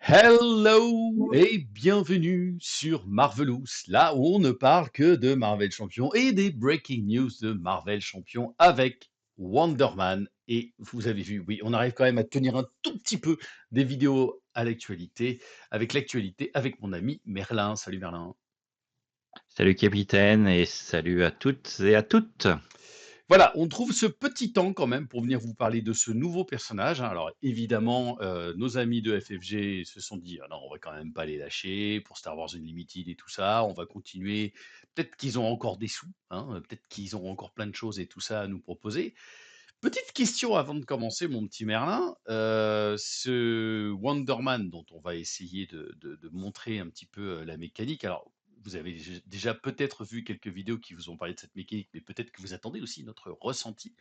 Hello et bienvenue sur Marvelous, là où on ne parle que de Marvel Champion et des breaking news de Marvel Champion avec Wonder Man. Et vous avez vu, oui, on arrive quand même à tenir un tout petit peu des vidéos à l'actualité, avec mon ami Merlin. Salut Merlin. Salut capitaine et salut à toutes et à toutes. Voilà, on trouve ce petit temps quand même pour venir vous parler de ce nouveau personnage, hein. Alors évidemment, nos amis de FFG se sont dit: «Ah non, on va quand même pas les lâcher pour Star Wars Unlimited et tout ça, on va continuer». Peut-être qu'ils ont encore des sous, hein, peut-être qu'ils ont encore plein de choses et tout ça à nous proposer. Petite question avant de commencer, mon petit Merlin, ce Wonder Man dont on va essayer de montrer un petit peu, la mécanique. Alors, vous avez déjà peut-être vu quelques vidéos qui vous ont parlé de cette mécanique, mais peut-être que vous attendez aussi notre ressenti,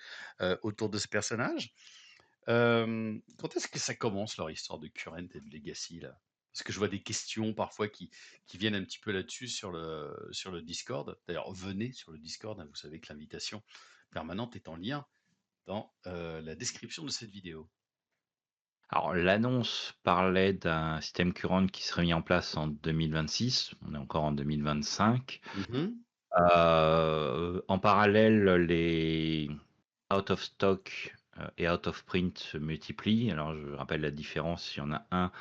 autour de ce personnage. Quand est-ce que ça commence leur histoire de Current et de Legacy là? Parce que je vois des questions parfois qui viennent un petit peu là-dessus sur le Discord. D'ailleurs, venez sur le Discord, hein, vous savez que l'invitation permanente est en lien dans la description de cette vidéo. Alors l'annonce parlait d'un système current qui serait mis en place en 2026, on est encore en 2025. Mhm. En parallèle, les out of stock, et out of print se multiplient. Alors je rappelle la différence, il y en a un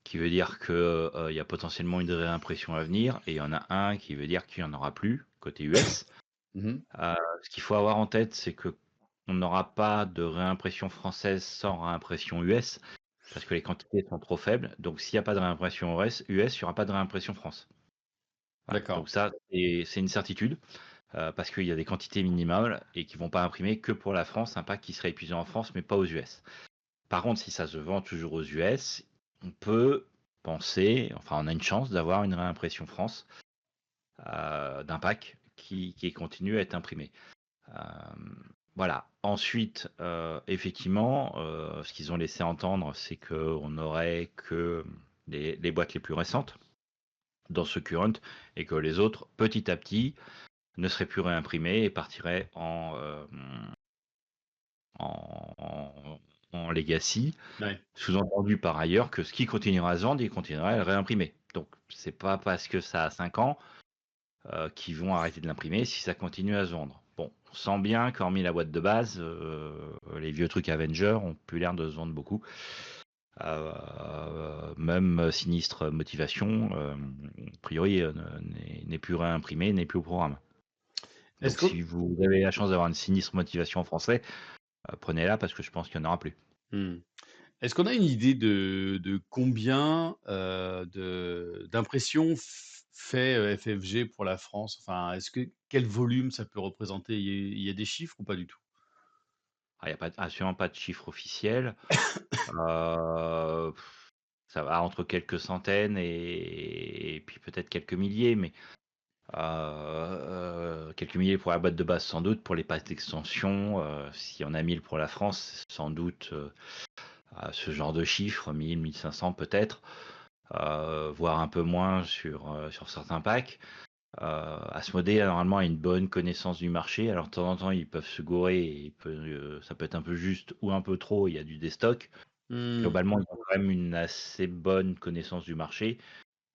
qui veut dire que, il y a potentiellement une réimpression à venir et il y en a un qui veut dire qu'il y en aura plus côté US. Mhm. Ce qu'il faut avoir en tête, c'est que on n'aura pas de réimpression française sans réimpression US, parce que les quantités sont trop faibles. Donc s'il y a pas de réimpression US, il y aura pas de réimpression France. Voilà, D'accord. donc ça, c'est une certitude, parce qu'il y a des quantités minimales et qui vont pas imprimer que pour la France, un pack qui serait épuisé en France, mais pas aux US. Par contre, si ça se vend toujours aux US, on peut penser, enfin on a une chance d'avoir une réimpression France, d'un pack qui continue à être imprimé. Voilà. Ensuite, effectivement, ce qu'ils ont laissé entendre, c'est qu'on n'aurait que les boîtes les plus récentes dans ce current et que les autres, petit à petit, ne seraient plus réimprimées et partiraient en legacy. Ouais. Sous-entendu par ailleurs que ce qui continuera à se vendre, il continuera à le réimprimer. Donc c'est pas parce que ça a 5 ans, qui vont arrêter de l'imprimer si ça continue à se vendre. Bon, on sent bien qu'hormis la boîte de base, les vieux trucs Avenger ont plus l'air de se vendre beaucoup. Même Sinistre Motivation, a priori, n'est plus réimprimé, n'est plus au programme. Est-ce Donc qu'on si vous avez la chance d'avoir une Sinistre Motivation en français, prenez-la parce que je pense qu'il n'y en aura plus. Hmm. Est-ce qu'on a une idée de combien d'impressions fait FFG pour la France? Enfin, quel volume ça peut représenter? Il y a des chiffres ou pas du tout? Ah, il n'y a pas, absolument pas de chiffre officiel. Euh, Ça va entre quelques centaines et puis peut-être quelques milliers, mais quelques milliers pour la boîte de base sans doute, pour les packs d'extension, s'il y en a 1000 pour la France, sans doute, à ce genre de chiffres, 1000-1500 peut-être, voire un peu moins sur certains packs. Asmodée normalement a une bonne connaissance du marché, alors de temps en temps ils peuvent se gourer et ça peut être un peu juste ou un peu trop, il y a du déstock. Hmm. Globalement, ils ont quand même une assez bonne connaissance du marché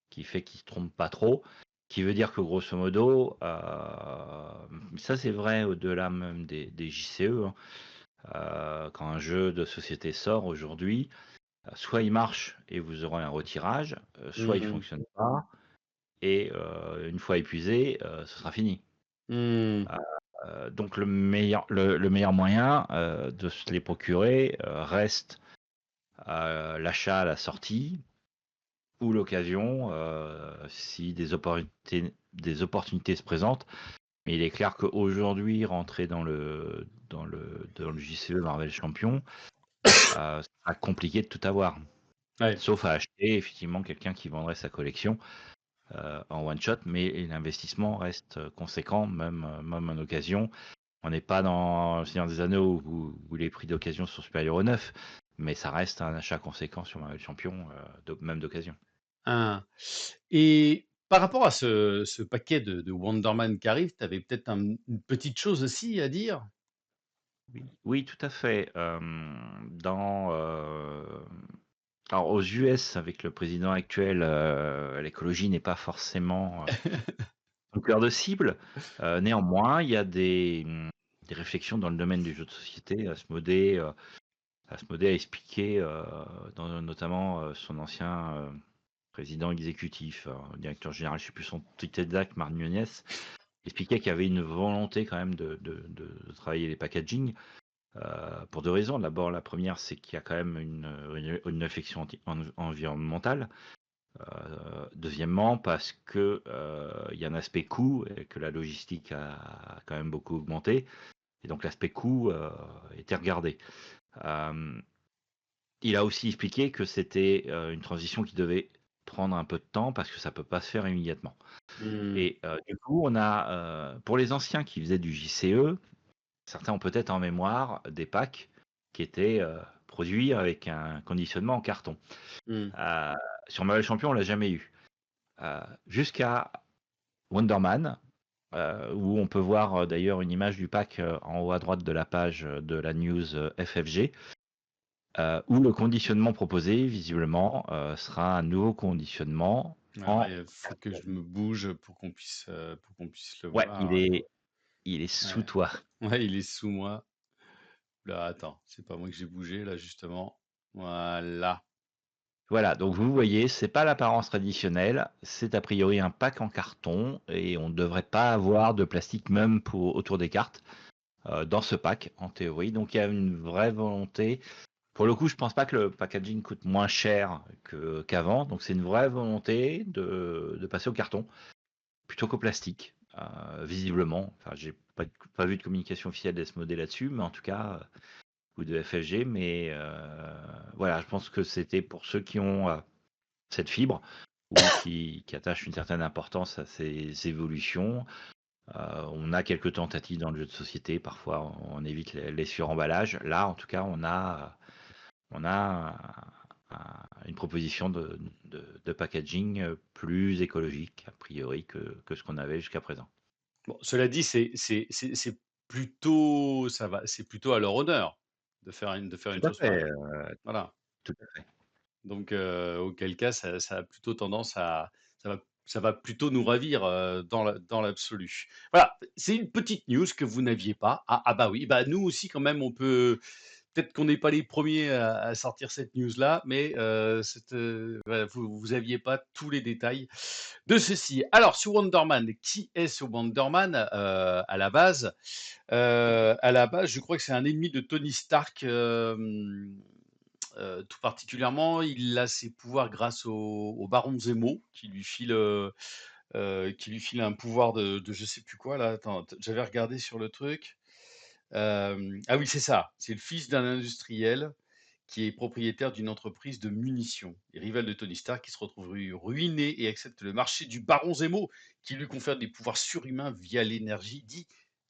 qui fait qu'ils se trompent pas trop. Qui veut dire que grosso modo, ça c'est vrai au-delà même des JCE, hein, quand un jeu de société sort aujourd'hui, soit il marche et vous aurez un retirage, soit il Hmm. fonctionne pas et une fois épuisé, ce sera fini. Hmm. Donc le meilleur moyen, de se les procurer, reste, l'achat à la sortie ou l'occasion, si des opportunités se présentent. Mais il est clair qu'aujourd'hui, rentrer dans le JCE Marvel Champion, ça sera compliqué de tout avoir. Ouais. Sauf à acheter effectivement quelqu'un qui vendrait sa collection, en one shot, mais l'investissement reste, conséquent, même en occasion. On n'est pas dans le Seigneur des Anneaux où les prix d'occasion sont supérieurs aux neufs, mais ça reste un achat conséquent sur Marvel Champion, même d'occasion. Hein. Et par rapport à ce paquet de Wonder Man qui arrive, tu avais peut-être une petite chose aussi à dire? Oui, oui, tout à fait. Alors aux US, avec le président actuel, l'écologie n'est pas forcément, son cœur de cible. Néanmoins, il y a des réflexions dans le domaine du jeu de société. Asmodée a expliqué, dans notamment, son ancien, président exécutif, directeur général, je ne sais plus son titre exact, Marc Nunes, expliquait qu'il y avait une volonté quand même de travailler les packaging, pour 2 raisons. D'abord, la première, c'est qu'il y a quand même une réflexion environnementale. Deuxièmement, parce que, il y a un aspect coût et que la logistique a quand même beaucoup augmenté et donc l'aspect coût, était regardé. Hem, il a aussi expliqué que c'était, une transition qui devait prendre un peu de temps parce que ça peut pas se faire immédiatement Mmh. et du coup, on a, pour les anciens qui faisaient du JCE, certains ont peut-être en mémoire des packs qui étaient, produits avec un conditionnement en carton. Mmh. Heu, sur Marvel Champion, on l'a jamais eu, jusqu'à Wonderman, où on peut voir, d'ailleurs une image du pack, en haut à droite de la page, de la news, FFG, où le conditionnement proposé visiblement, sera un nouveau conditionnement Alors, en il faut que carton. je me bouge pour qu'on puisse le Ouais, voir. il est sous Ouais. toi. Ouais, il est sous moi. Là, attends, c'est pas moi que j'ai bougé là justement. Voilà. Voilà, donc vous voyez, c'est pas l'apparence traditionnelle, c'est a priori un pack en carton et on ne devrait pas avoir de plastique même pour autour des cartes, dans ce pack en théorie. Donc il y a une vraie volonté. Pour le coup, je pense pas que le packaging coûte moins cher qu'avant, donc c'est une vraie volonté de passer au carton plutôt qu'au plastique, visiblement. Enfin, j'ai pas vu de communication officielle d'Asmodée là-dessus, mais en tout cas, ou de FFG, mais voilà, je pense que c'était pour ceux qui ont, cette fibre ou qui attachent une certaine importance à ces évolutions. On a quelques tentatives dans le jeu de société, parfois on évite les suremballages. Là, en tout cas, on a une proposition de packaging, plus écologique a priori que ce qu'on avait jusqu'à présent. Bon, cela dit, c'est plutôt ça va, c'est plutôt à leur honneur de faire Tout une à chose fait, pareille. Voilà. tout à fait. Donc, auquel cas ça a plutôt tendance à ça va plutôt nous ravir, dans l'absolu. Voilà, c'est une petite news que vous n'aviez pas. Ah bah oui, bah nous aussi quand même on peut peut-être qu'on n'est pas les premiers à sortir cette news-là, mais voilà, vous aviez pas tous les détails de ceci. Alors sur Wonder Man, qui est ce Wonder Man, à la base? À la base, je crois que c'est un ennemi de Tony Stark, tout particulièrement. Il a ses pouvoirs grâce au baron Zemo qui lui file un pouvoir de je sais plus quoi là. Attends, j'avais regardé sur le truc. Ah oui, c'est ça, c'est le fils d'un industriel qui est propriétaire d'une entreprise de munitions et rival de Tony Stark qui se retrouve ruiné et accepte le marché du baron Zemo qui lui confère des pouvoirs surhumains via l'énergie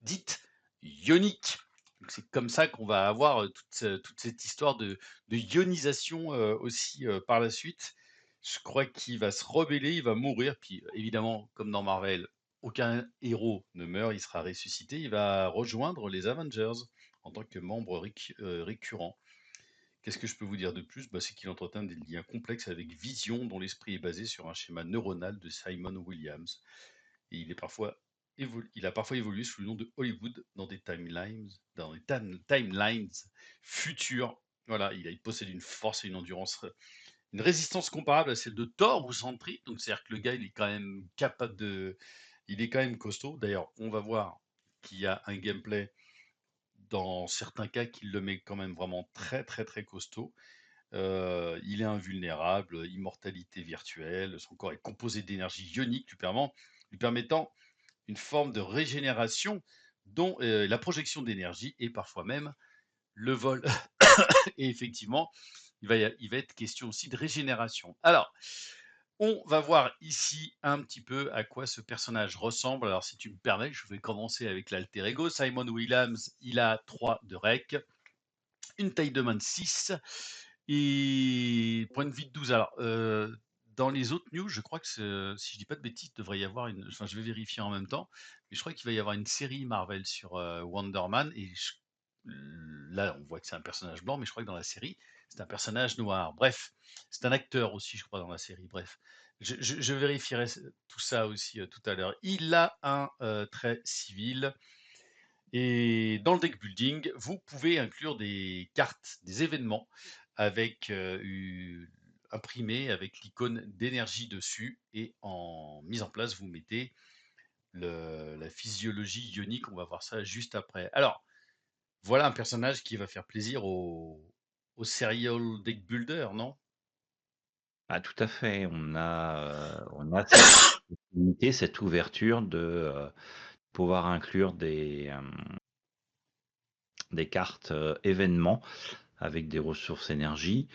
dite ionique. Donc c'est comme ça qu'on va avoir toute cette histoire de ionisation aussi par la suite. Je crois qu'il va se rebeller, il va mourir, puis évidemment, comme dans Marvel, aucun héros ne meurt, il sera ressuscité, il va rejoindre les Avengers en tant que membre récurrent. Qu'est-ce que je peux vous dire de plus? Bah, c'est qu'il entretient des liens complexes avec Vision, dont l'esprit est basé sur un schéma neuronal de Simon Williams. Et il a parfois évolué sous le nom de Hollywood dans des timelines futures. Voilà, il possède une force et une endurance, une résistance comparable à celle de Thor ou Sentry. Donc, c'est-à-dire que le gars, il est quand même capable de. Il est quand même costaud. D'ailleurs, on va voir qu'il y a un gameplay dans certains cas qui le met quand même vraiment très, très, très costaud. Il est invulnérable, immortalité virtuelle, son corps est composé d'énergie ionique lui permettant une forme de régénération dont la projection d'énergie et parfois même le vol. Et effectivement, il va être question aussi de régénération. Alors, on va voir ici un petit peu à quoi ce personnage ressemble. Alors, si tu me permets, je vais commencer avec l'alter ego. Simon Williams, il a 3 de rec, une taille de main de 6 et point de vie de 12. Alors, dans les autres news, je crois que si je dis pas de bêtises, il devrait y avoir une. Enfin, je vais vérifier en même temps, mais je crois qu'il va y avoir une série Marvel sur Wonder Man et là, on voit que c'est un personnage blanc, mais je crois que dans la série, c'est un personnage noir. Bref, c'est un acteur aussi, je crois, dans la série. Bref, je vérifierai tout ça aussi tout à l'heure. Il a un trait civil. Et dans le deck building, vous pouvez inclure des cartes, des événements avec imprimés avec l'icône d'énergie dessus. Et en mise en place, vous mettez la physiologie ionique. On va voir ça juste après. Alors, voilà un personnage qui va faire plaisir aux serial deck builder, non? Ah, tout à fait. On a cette possibilité, cette ouverture de pouvoir inclure des cartes événements avec des ressources énergie.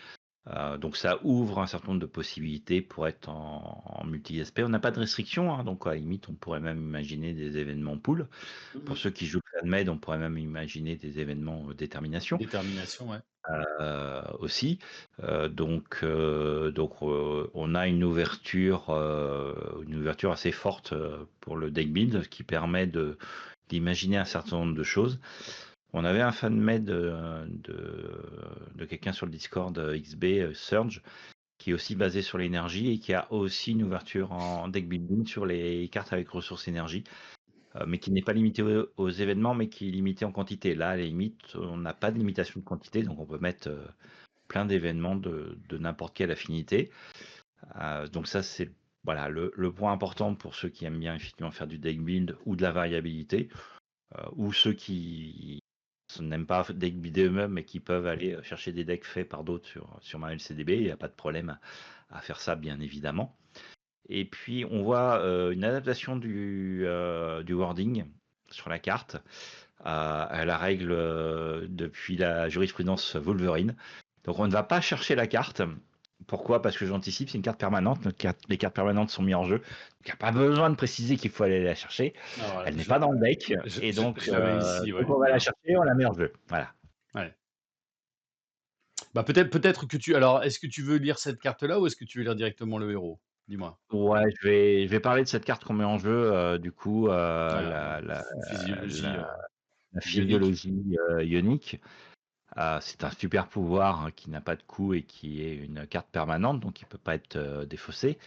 Donc ça ouvre un certain nombre de possibilités pour être en multi-aspect. On n'a pas de restriction, hein, donc à la limite, on pourrait même imaginer des événements pool. Pour Mhm. ceux qui jouent Med, on pourrait même imaginer des événements détermination Détermination, ouais. aussi. On a une ouverture assez forte pour le deck build qui permet d'imaginer un certain nombre de choses. On avait un fan made de quelqu'un sur le Discord XB, Surge, qui est aussi basé sur l'énergie et qui a aussi une ouverture en deck building sur les cartes avec ressources énergie, mais qui n'est pas limité aux événements, mais qui est limité en quantité. Là, à la limite, on n'a pas de limitation de quantité, donc on peut mettre plein d'événements de n'importe quelle affinité. Donc ça, c'est voilà, le point important pour ceux qui aiment bien effectivement faire du deck build ou de la variabilité, ou ceux qui n'aiment pas deck builder eux-mêmes, mais qui peuvent aller chercher des decks faits par d'autres sur MyLCDB. Il n'y a pas de problème à faire ça, bien évidemment. Et puis, on voit une adaptation du wording sur la carte à la règle depuis la jurisprudence Wolverine. Donc, on ne va pas chercher la carte. Pourquoi? Parce que j'anticipe, c'est une carte permanente. Les cartes permanentes sont mises en jeu. Donc, il n'y a pas besoin de préciser qu'il faut aller la chercher. Ah, voilà, Elle n'est pas dans le deck. Et je l'avais ici, donc ouais. on va la Voilà. chercher, on la met en jeu. Voilà. Ouais. Bah, peut-être que tu alors, est-ce que tu veux lire cette carte-là ou est-ce que tu veux lire directement le héros? Dis-moi. Ouais, je vais parler de cette carte qu'on met en jeu, du coup, Ah, physiologie, la ionique. physiologie ionique. C'est un super pouvoir hein, qui n'a pas de coût et qui est une carte permanente, donc il ne peut pas être défaussé.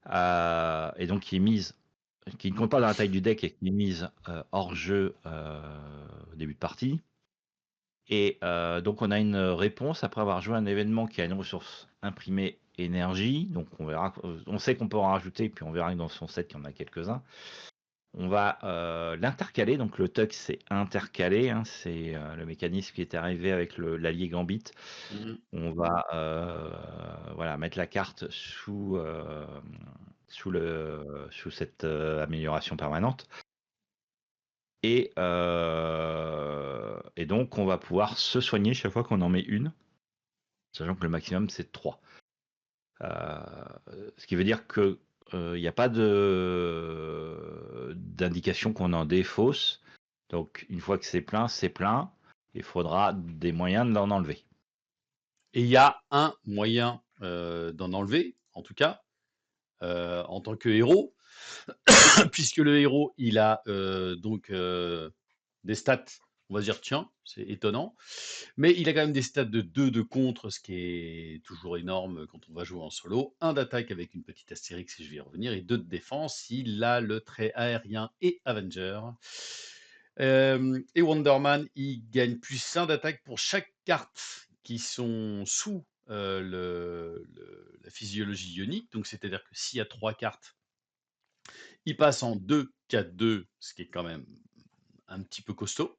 Et donc qui ne compte pas dans la taille du deck et qui est mise hors jeu au début de partie. Et donc on a une réponse après avoir joué un événement qui a une ressource imprimée énergie. Donc on verra, on sait qu'on peut en rajouter, puis on verra que dans son set il y en a quelques-uns. On va l'intercaler, donc le tux c'est intercalé, hein, c'est le mécanisme qui est arrivé avec l'allié Gambit. Mmh. On va voilà, mettre la carte sous cette amélioration permanente. Et donc, on va pouvoir se soigner chaque fois qu'on en met une, sachant que le maximum, c'est 3. Ce qui veut dire que il n'y a pas d'indication qu'on en défausse. Donc, une fois que c'est plein, c'est plein. Il faudra des moyens de l'en enlever. Et il y a un moyen, d'en enlever, en tout cas, en tant que héros, puisque le héros, il a, des stats, on va dire: «Tiens, c'est étonnant», mais il a quand même des stats de 2 de contre, ce qui est toujours énorme quand on va jouer en solo. 1 d'attaque avec une petite astérix et je vais y revenir et 2 de défense. Il a le trait aérien et Avenger. Et Wonder Man, il gagne +1 d'attaque pour chaque carte qui sont sous, la physiologie ionique. Donc c'est-à-dire que s'il y a 3 cartes, il passe en 2-4-2, ce qui est quand même un petit peu costaud.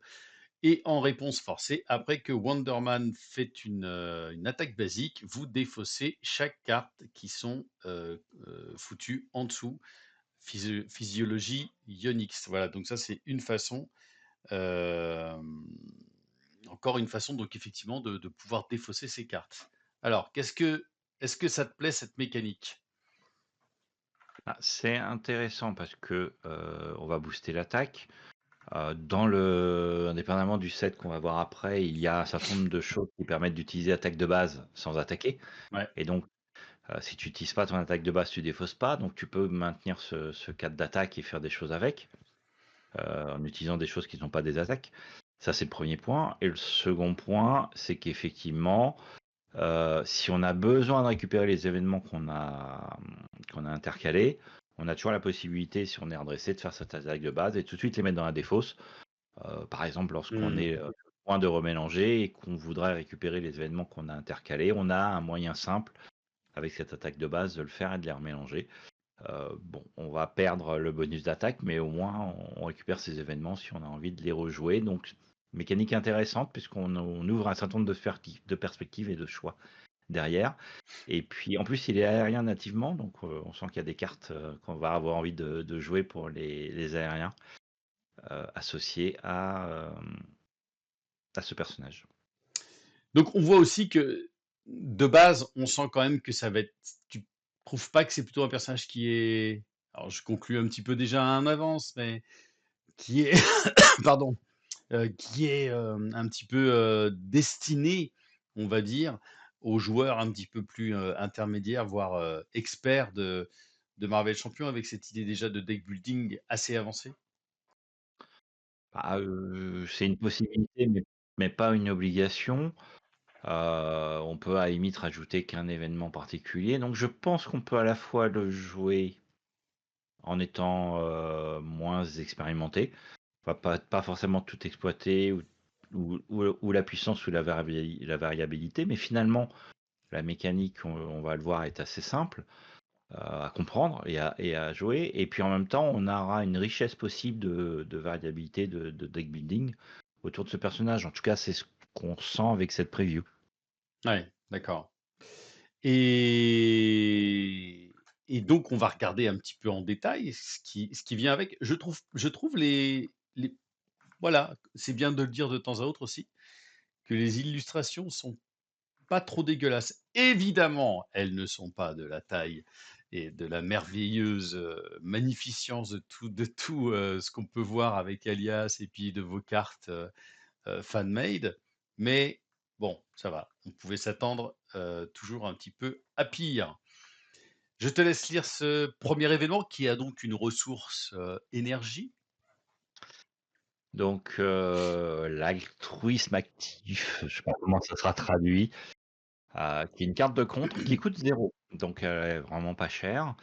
Et en réponse forcée, après que Wonder Man fait une attaque basique, vous défaussez chaque carte qui sont foutues en dessous. Physiologie Ionix. Voilà, donc ça c'est une façon, euh, encore une façon donc effectivement de pouvoir défausser ces cartes. Alors, est-ce que ça te plaît cette mécanique? C'est intéressant parce que on va booster l'attaque. Indépendamment du set qu'on va voir après, il y a un certain nombre de choses qui permettent d'utiliser l'attaque de base sans attaquer. Ouais. Et donc, si tu n'utilises pas ton attaque de base, tu défausses pas. Donc, tu peux maintenir ce cadre d'attaque et faire des choses avec, en utilisant des choses qui ne sont pas des attaques. Ça, c'est le premier point et le second point, c'est qu'effectivement, si on a besoin de récupérer les événements qu'on a intercalés, on a toujours la possibilité, si on est redressé, de faire cette attaque de base et tout de suite les mettre dans la défausse. Par exemple, lorsqu'on Mmh. est, sur le point de remélanger et qu'on voudrait récupérer les événements qu'on a intercalés, on a un moyen simple, avec cette attaque de base, de le faire et de les remélanger. Bon, on va perdre le bonus d'attaque, mais au moins on récupère ces événements si on a envie de les rejouer. Donc, mécanique intéressante puisqu'on ouvre un certain nombre de perspectives et de choix derrière. Et puis en plus, il est aérien nativement, donc on sent qu'il y a des cartes qu'on va avoir envie de jouer pour les aériens associés à ce personnage. Donc on voit aussi que, de base, on sent quand même que ça va être tu trouves pas que c'est plutôt un personnage qui est alors je conclus un petit peu déjà en avance, mais qui est pardon, qui est, un petit peu, destiné, on va dire, aux joueurs un petit peu plus, intermédiaires, voire, experts de Marvel Champions avec cette idée déjà de deck building assez avancée? Bah, c'est une possibilité, mais pas une obligation. On peut à la limite rajouter qu'un événement particulier. Donc je pense qu'on peut à la fois le jouer en étant, moins expérimenté. On va pas forcément tout exploiter ou la puissance ou la variabilité, mais finalement la mécanique, on va le voir, est assez simple, à comprendre et à jouer et puis en même temps, on aura une richesse possible de variabilité de deck building autour de ce personnage. En tout cas, c'est ce qu'on sent avec cette preview. Ouais, d'accord. Et donc on va regarder un petit peu en détail ce qui vient avec. Je trouve les voilà, c'est bien de le dire de temps à autre aussi, que les illustrations sont pas trop dégueulasses. Évidemment, elles ne sont pas de la taille et de la merveilleuse, magnificence de tout, ce qu'on peut voir avec Alias et puis de vos cartes, fan-made, mais bon, ça va. On pouvait s'attendre, toujours un petit peu à pire. Je te laisse lire ce premier événement qui a donc une ressource, énergie. Donc, l'altruisme actif, je sais pas comment ça sera traduit, qui est une carte de contre qui coûte 0, donc elle est vraiment pas chère.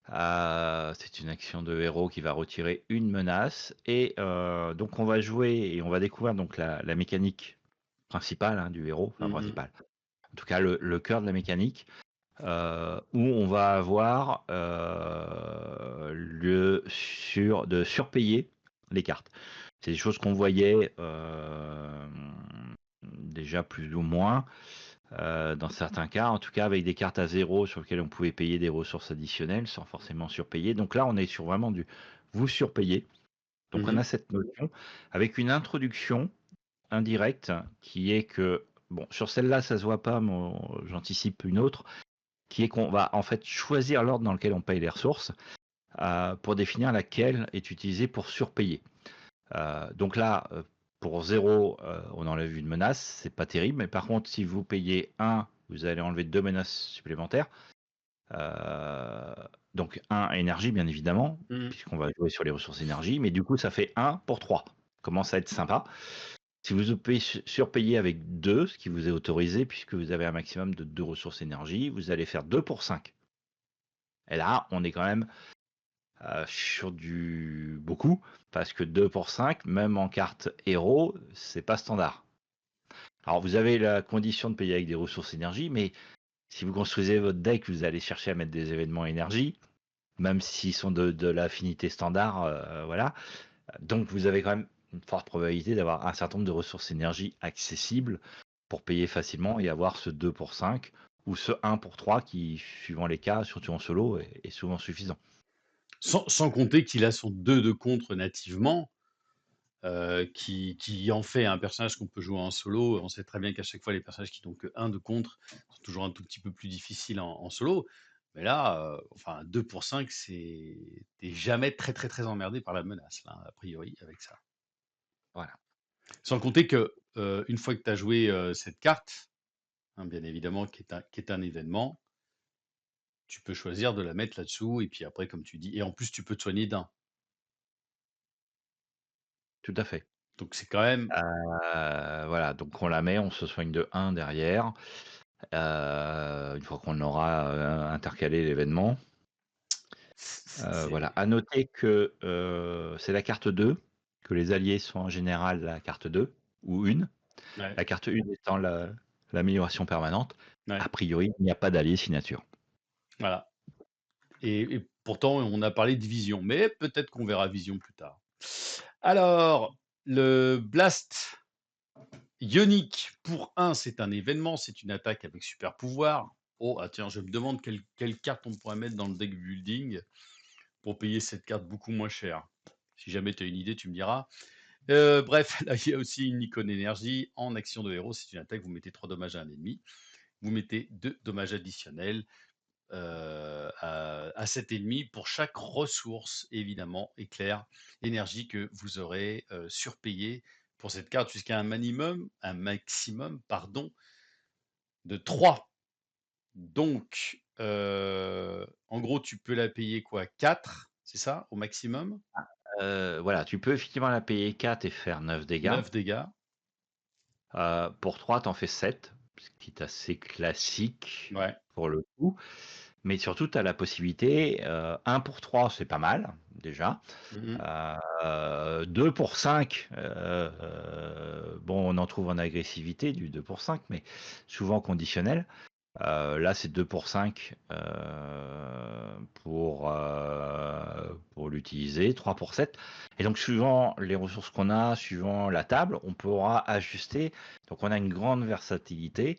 C'est une action de héros qui va retirer une menace et donc on va jouer et on va découvrir donc la mécanique principale, hein, du héros, enfin Mmh mh. principale, en tout cas le cœur de la mécanique, où on va avoir, de surpayer les cartes. C'est des choses qu'on voyait, déjà plus ou moins, dans certains cas, en tout cas avec des cartes à 0 sur lesquelles on pouvait payer des ressources additionnelles sans forcément surpayer. Donc là, on est sur vraiment du vous surpayez. Donc on a Mmh. cette notion avec une introduction indirecte qui est que, bon, sur celle-là, ça se voit pas, mais j'anticipe une autre, qui est qu'on va en fait choisir l'ordre dans lequel on paye les ressources, pour définir laquelle est utilisée pour surpayer. Donc là, pour 0, on enlève une menace, c'est pas terrible, mais par contre, si vous payez 1, vous allez enlever 2 menaces supplémentaires. Heu, donc 1 énergie, bien évidemment, Mmh. puisqu'on va jouer sur les ressources énergie, mais du coup, ça fait 1 pour 3. Commence à être sympa. Si vous surpayez avec 2, ce qui vous est autorisé, puisque vous avez un maximum de 2 ressources énergie, vous allez faire 2 pour 5. Et là, on est quand même, sur du beaucoup, parce que 2 pour 5, même en carte héros, c'est pas standard. Alors vous avez la condition de payer avec des ressources énergie, mais si vous construisez votre deck, vous allez chercher à mettre des événements énergie, même s'ils sont de l'affinité standard, voilà. Donc vous avez quand même une forte probabilité d'avoir un certain nombre de ressources énergie accessibles pour payer facilement et avoir ce 2 pour 5 ou ce 1 pour 3 qui, suivant les cas, surtout en solo, est souvent suffisant. Sans compter qu'il a son 2 de contre nativement, qui en fait un personnage qu'on peut jouer en solo. On sait très bien qu'à chaque fois, les personnages qui n'ont que 1 de contre sont toujours un tout petit peu plus difficiles en solo. Mais là, enfin 2 pour 5, tu jamais très, très, très emmerdé par la menace là, a priori avec ça. Voilà, Sans compter que, une fois que tu as joué, cette carte, hein, bien évidemment qui est un événement, tu peux choisir de la mettre là-dessous et puis après comme tu dis et en plus tu peux te soigner d'1. tout à fait. Donc c'est quand même Voilà, donc on la met, on se soigne de 1 derrière, une fois qu'on aura, intercalé l'événement. Voilà. c'est À noter que, c'est la carte 2, que les alliés sont en général la carte 2 ou 1. ouais, La carte 1 étant l'amélioration permanente. ouais, A priori, il n'y a pas d'allié signature. voilà. Et pourtant, on a parlé de Vision, mais peut-être qu'on verra Vision plus tard. Alors, le Blast Ionique pour 1, c'est un événement, c'est une attaque avec super pouvoir. Oh, ah tiens, je me demande quelle carte on pourrait mettre dans le deck building pour payer cette carte beaucoup moins cher. Si jamais tu as une idée, tu me diras. Bref, là, il y a aussi une icône énergie en action de héros. C'est une attaque, vous mettez 3 dommages à un ennemi. Vous mettez 2 dommages additionnels à cet ennemi pour chaque ressource, évidemment, éclair, énergie que vous aurez surpayé pour cette carte jusqu'à un maximum, pardon, de 3. Donc, en gros, tu peux la payer quoi? 4, c'est ça, au maximum? Voilà, tu peux effectivement la payer 4 et faire 9 dégâts. 9 dégâts. Pour 3, tu en fais 7, ce qui est assez classique Ouais. pour le coup. Mais surtout, tu as la possibilité, 1 pour 3, c'est pas mal, déjà. Mmh. 2 pour 5, bon, on en trouve en agressivité, du 2 pour 5, mais souvent conditionnel. Là, c'est 2 pour 5 pour l'utiliser, 3 pour 7. Et donc, suivant les ressources qu'on a, suivant la table, on pourra ajuster. Donc, on a une grande versatilité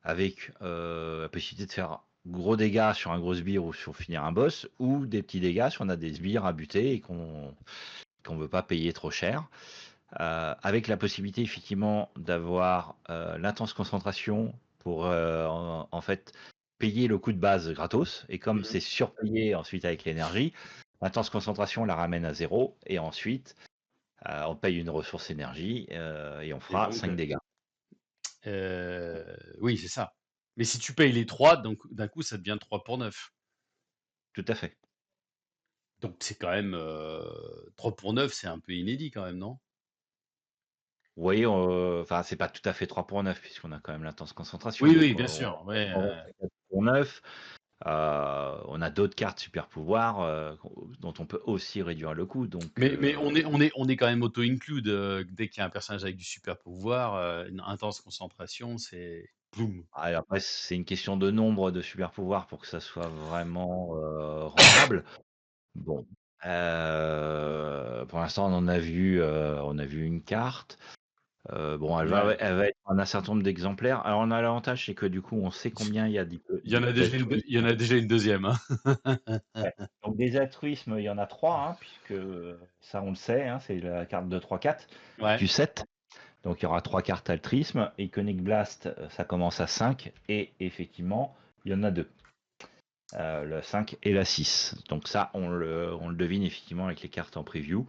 avec la possibilité de faire gros dégâts sur un gros sbire ou sur finir un boss, ou des petits dégâts si on a des sbires à buter et qu'on ne veut pas payer trop cher. Avec la possibilité effectivement d'avoir l'intense concentration pour en fait payer le coût de base gratos. Et comme Mmh. c'est surpayé ensuite avec l'énergie, l'intense concentration on la ramène à 0 et ensuite on paye une ressource énergie et on Et fera donc, 5 dégâts. oui, c'est ça. Mais si tu payes les 3, donc d'un coup, ça devient 3 pour 9. Tout à fait. Donc c'est quand même, 3 pour 9, c'est un peu inédit quand même, non? Vous voyez, enfin c'est pas tout à fait 3 pour 9 puisqu'on a quand même l'intense concentration. Oui, oui, Donc bien sûr, ouais, on reste à 4 pour 9. On a d'autres cartes super pouvoirs dont on peut aussi réduire le coût. Donc, mais on est quand même auto-include, dès qu'il y a un personnage avec du super pouvoir, une intense concentration, c'est boum. après, c'est une question de nombre de super pouvoirs pour que ça soit vraiment rentable. Bon, pour l'instant, on a vu une carte. Bon, Ouais. elle va être en un certain nombre d'exemplaires. Alors, on a l'avantage, c'est que du coup, on sait combien il y a Il y en a déjà une d'altruisme. il y en a déjà une deuxième, hein. Ouais. Donc, des altruismes, il y en a 3, hein, puisque ça, on le sait, hein, c'est la carte de 3-4 Ouais. du 7. Donc il y aura 3 cartes altruisme. Iconic Blast, ça commence à 5. Et effectivement, il y en a 2. Le 5 et la 6. Donc ça, on le devine effectivement avec les cartes en preview.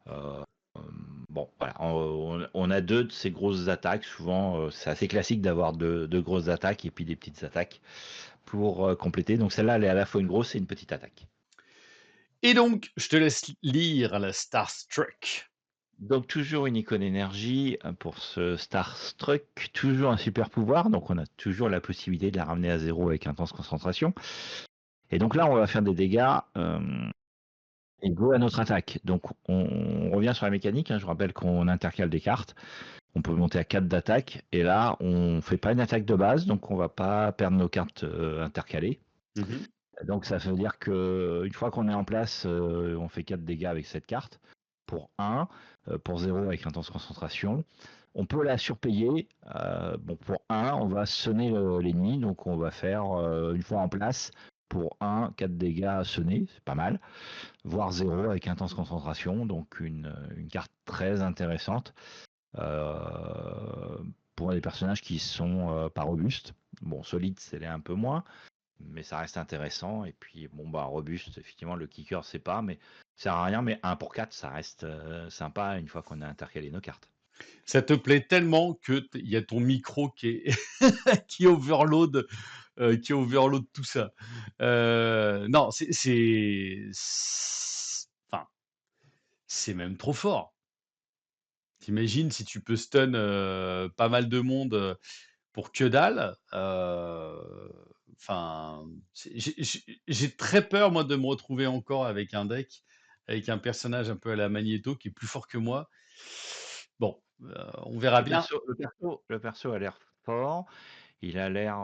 Euh, bon, voilà. On a 2 de ces grosses attaques. Souvent, c'est assez classique d'avoir deux grosses attaques et puis des petites attaques pour compléter. Donc celle-là, elle est à la fois une grosse et une petite attaque. Et donc, je te laisse lire la Starstruck. Donc toujours une icône énergie pour ce Starstruck, toujours un super pouvoir, donc on a toujours la possibilité de la ramener à 0 avec intense concentration. Et donc là on va faire des dégâts égaux à notre attaque. Donc on revient sur la mécanique, hein, je rappelle qu'on intercale des cartes, on peut monter à 4 d'attaque, et là on fait pas une attaque de base, donc on va pas perdre nos cartes intercalées. Mmh. Donc ça veut dire que une fois qu'on est en place, on fait 4 dégâts avec cette carte, pour 1, pour 0 avec intense concentration. On peut la surpayer. Bon, pour 1, on va sonner l'ennemi, donc on va faire, une fois en place, pour 1, 4 dégâts à sonner, c'est pas mal. Voire 0 avec intense concentration, donc une carte très intéressante pour les personnages qui sont pas robustes. Bon, solide, c'est un peu moins, mais ça reste intéressant. Et puis, bon, bah, robuste, effectivement, le kicker, c'est pas, mais ça sert à rien. Mais 1 pour 4, ça reste sympa une fois qu'on a intercalé nos cartes. Ça te plaît tellement que il y a ton micro qui est qui overload tout ça. Non, enfin, c'est même trop fort. Tu si tu peux stun, pas mal de monde, pour que dalle, enfin, j'ai très peur moi de me retrouver encore avec un deck, avec un personnage un peu à la Magnéto qui est plus fort que moi. Bon, on verra bien. Le perso a l'air fort. Il a l'air,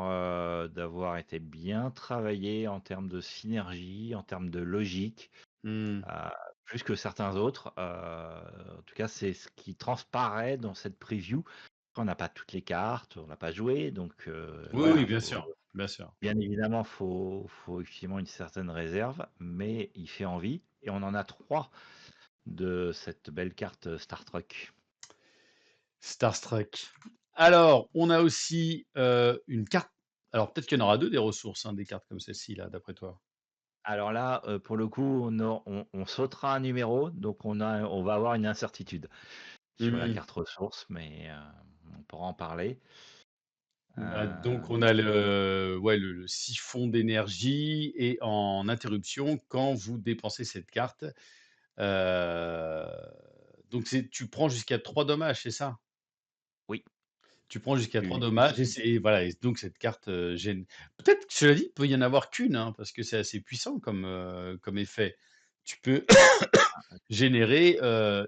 d'avoir été bien travaillé en termes de synergie, en termes de logique, Mmh. heu, plus que certains autres. En tout cas, c'est ce qui transparaît dans cette preview. Après, on n'a pas toutes les cartes, on n'a pas joué, donc Oui, oui, voilà, bien sûr, bien sûr. bien évidemment, faut effectivement une certaine réserve, mais il fait envie et on en a 3 de cette belle carte Star Trek. Starstruck. Alors, on a aussi, une carte, alors peut-être qu'il y en aura 2 des ressources, hein, des cartes comme celle-ci là, d'après toi? Alors là, pour le coup, on sautera un numéro, donc on va avoir une incertitude sur la Mmh. carte ressource, mais on pourra en parler. Bah, donc Hem, on a le siphon d'énergie et en interruption, quand vous dépensez cette carte, heu, donc tu prends jusqu'à 3 dommages, c'est ça? oui, Tu prends jusqu'à 3 tu dommages et c'est voilà et donc cette carte, gêne peut-être, cela dit, il peut y en avoir qu'une, hein, parce que c'est assez puissant comme effet. Tu peux générer,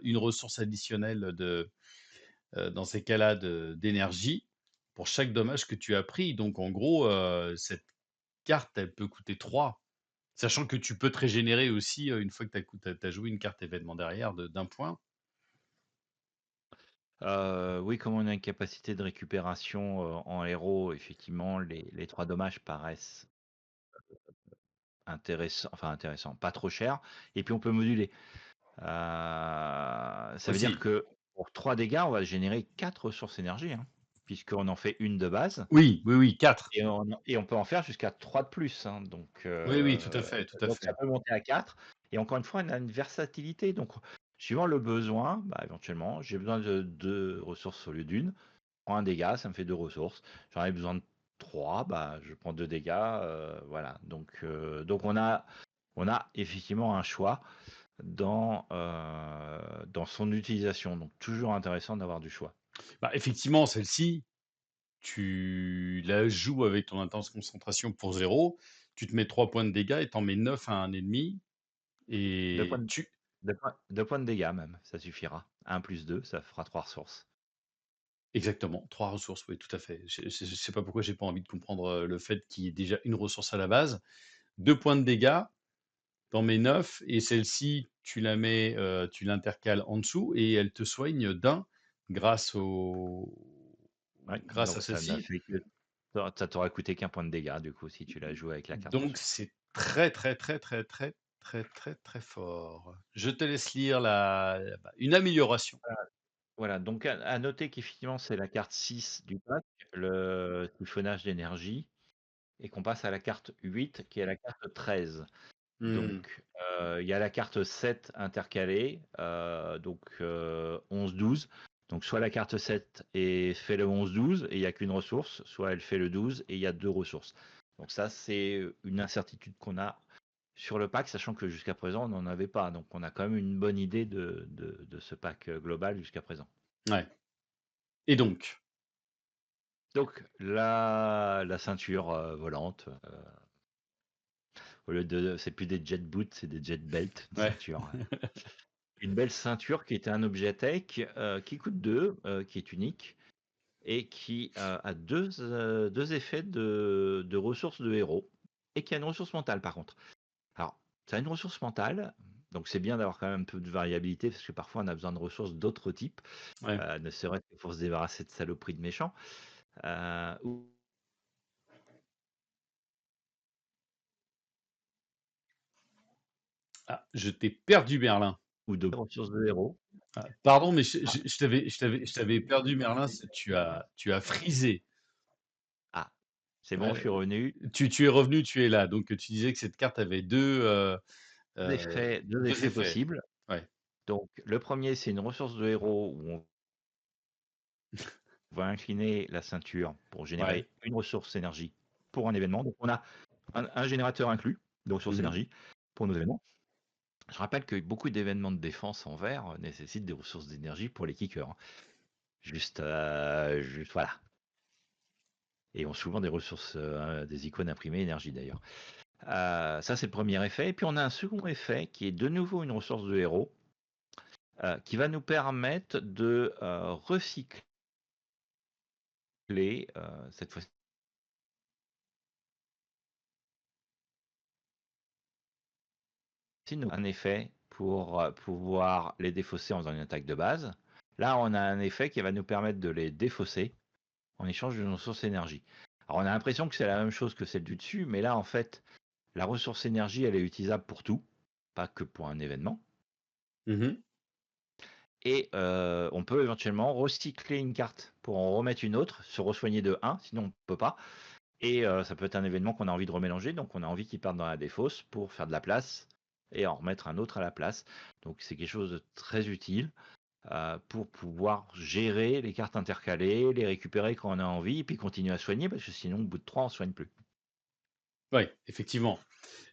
une ressource additionnelle dans ces cas-là d'énergie pour chaque dommage que tu as pris. Donc en gros, cette carte, elle peut coûter 3, sachant que tu peux te régénérer aussi, une fois que tu as joué une carte événement derrière d'1 point. oui, comme on a une capacité de récupération, en héros, effectivement, les 3 dommages paraissent intéressants, pas trop chers et puis on peut moduler. Ça veut dire Aussi. que pour 3 dégâts, on va générer 4 ressources énergie, hein, puisqu'on en fait une de base. Oui, oui, oui, 4. Et on peut en faire jusqu'à 3 de plus, hein, Oui, oui, tout à fait, tout à donc ça fait. peut monter à 4. Et encore une fois, on a une versatilité, donc suivant le besoin, bah, éventuellement, j'ai besoin de 2 ressources au lieu d'1, je prends 1 dégât, ça me fait 2 ressources. J'en ai besoin de 3, bah, je prends 2 dégâts, voilà. Donc on a effectivement un choix dans son utilisation, donc toujours intéressant d'avoir du choix. Bah, effectivement, celle-ci, tu la joues avec ton intense concentration pour 0, tu te mets 3 points de dégâts et tu en mets 9 à un ennemi 2 points et de tu 2 points de dégâts même, ça suffira. 1 plus 2, ça fera 3 ressources. exactement, 3 ressources, oui, tout à fait. Je sais pas pourquoi j'ai pas envie de comprendre, le fait qu'il y ait déjà une ressource à la base. 2 points de dégâts, tu en mets 9 et celle-ci, tu l'intercales en dessous et elle te soigne d'1 grâce au Ouais, grâce à donc ça n'a celle-ci. fait que ça t'aura coûté qu'un point de dégâts du coup si tu l'as joué avec la carte Donc ressource. c'est très, très, très, très, très, très, très, très fort. Je te laisse lire une amélioration. Voilà, donc à noter qu'effectivement c'est la carte 6 du pack, le siphonnage d'énergie, et qu'on passe à la carte 8 qui est la carte 13. Mmh. Donc il y a la carte 7 intercalée, donc 11-12. Donc soit la carte 7 et fait le 11-12 et il y a qu'une ressource, soit elle fait le 12 et il y a 2 ressources. Donc ça, c'est une incertitude qu'on a sur le pack, sachant que jusqu'à présent, on n'en avait pas. Donc on a quand même une bonne idée de ce pack global jusqu'à présent. Ouais et donc? Donc la ceinture volante, au lieu de, c'est plus des jet boots, c'est des jet belts, une Ouais. ceinture. Une belle ceinture qui était un objet tech, qui coûte 2, qui est unique et qui, a 2 effets de ressources de héros et qui a une ressource mentale par contre. Alors, ça a une ressource mentale, donc c'est bien d'avoir quand même un peu de variabilité parce que parfois on a besoin de ressources d'autres types, Ouais. ne serait-ce que pour se débarrasser de saloperies de méchants, ou Ah, je t'ai perdu, Merlin. de ressources de héros. Ah, pardon, mais Ah, je t'avais perdu, Merlin, tu as frisé. ah, c'est bon, je suis Ouais, revenu. tu es revenu, tu es là. Donc tu disais que cette carte avait 2 2 effets effets. possibles. Ouais. Donc le premier, c'est une ressource de héros où on va incliner la ceinture pour Ouais. générer une ressource énergie pour un événement. Donc on a un générateur inclus de ressources Mmh. énergie pour nos événements. Je rappelle que beaucoup d'événements de défense en vert nécessitent des ressources d'énergie pour les kickers, hein. Juste voilà. Et ont souvent des ressources, des icônes imprimées énergie d'ailleurs. Ça, c'est le premier effet. Et puis on a un second effet qui est de nouveau une ressource de héros, qui va nous permettre de recycler, cette fois-ci, un effet pour pouvoir les défausser en faisant une attaque de base. Là, on a un effet qui va nous permettre de les défausser en échange d'une ressource énergie. Alors, on a l'impression que c'est la même chose que celle du dessus, mais là, en fait, la ressource énergie, elle est utilisable pour tout, pas que pour un événement. Mmh. Et on peut éventuellement recycler une carte pour en remettre une autre, se resoigner de 1, sinon on ne peut pas. Et ça peut être un événement qu'on a envie de remélanger, donc on a envie qu'il parte dans la défausse pour faire de la place et en remettre un autre à la place. Donc c'est quelque chose de très utile pour pouvoir gérer les cartes intercalées, les récupérer quand on a envie, et puis continuer à soigner, parce que sinon au bout de 3 on ne soigne plus. Ouais, effectivement.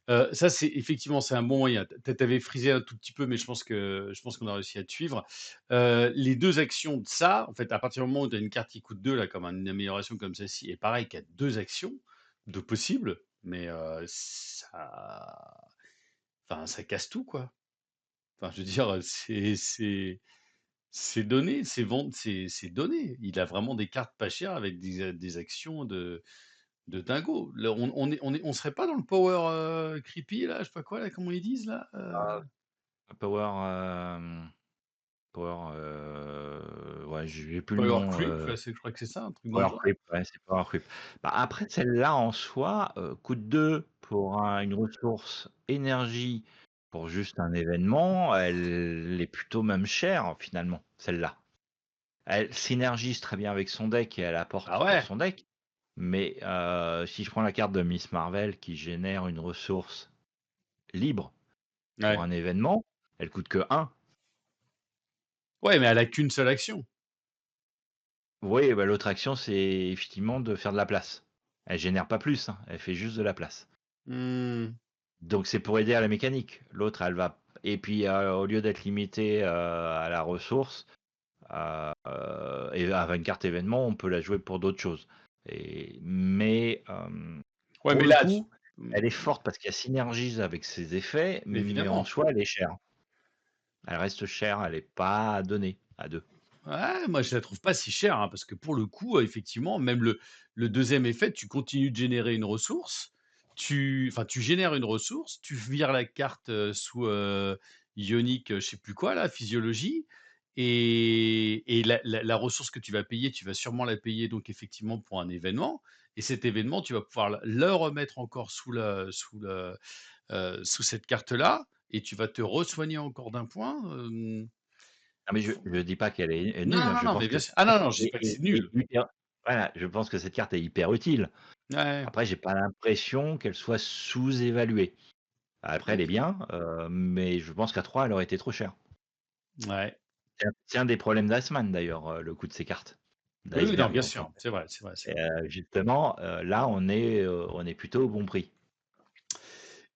Ça, c'est effectivement, c'est un bon moyen. Tu avais frisé un tout petit peu, mais je pense qu'on a réussi à te suivre. Les 2 actions de ça, en fait, à partir du moment où tu as une carte qui coûte 2 là, comme une amélioration comme celle-ci et pareil qui a 2 actions de possibles, mais ça enfin, ça casse tout, quoi. Enfin, je veux dire, c'est donné, c'est donné. Il a vraiment des cartes pas chères avec des actions de dingo. Là, on serait pas dans le power, creepy là, je sais pas quoi là, comment ils disent là? Power, Power, ouais, j'ai plus le Power nom. creep, ouais, je crois que c'est ça, un truc dans le Power genre? Creep, ouais, c'est Power Creep. Bah, après celle-là en soi, coûte 2 pour une ressource énergie pour juste un événement, elle est plutôt même chère finalement, celle-là. Elle synergise très bien avec son deck et elle Ah apporte pour ouais? son deck, mais si je prends la carte de Miss Marvel qui génère une ressource libre pour Ouais. un événement, elle coûte que 1. Ouais, mais elle a qu'une seule action. Oui, bah, l'autre action, c'est effectivement de faire de la place. Elle génère pas plus, hein, elle fait juste de la place. Mmh. Donc c'est pour aider à la mécanique. L'autre, elle va et puis, au lieu d'être limitée, à la ressource, et avec une carte événement, on peut la jouer pour d'autres choses. Mais, Ouais, pour mais le là, coup, elle est mmh, forte parce qu'elle synergise avec ses effets, mais en évidemment. soi, elle est chère. Elle reste chère, elle est pas à donner à 2. Ouais, moi je la trouve pas si chère, hein, parce que pour le coup, effectivement, même le 2e effet, tu continues de générer une ressource, tu génères une ressource, tu vires la carte, sous, ionique, je sais plus quoi là, physiologie et la ressource que tu vas payer, tu vas sûrement la payer donc effectivement pour un événement et cet événement, tu vas pouvoir le remettre encore sous cette carte-là et tu vas te resoigner encore d'un point, Ah mais je dis pas qu'elle est non, nulle, hein, non, je non, pense mais que bien cette sûr. Ah non, carte non, je dis pas que c'est est nul. hyper voilà, je pense que cette carte est hyper utile. Ouais, Après, j'ai pas l'impression qu'elle soit sous-évaluée. Après, elle est OK. bien, mais je pense qu'à 3, elle aurait été trop chère. Ouais. C'est un des problèmes d'Iceman d'ailleurs, le coût de ces cartes. Oui, oui, non, D'iceberg, bien j'entends. sûr. C'est vrai, c'est vrai, c'est Et vrai. justement, là, on est plutôt au bon prix.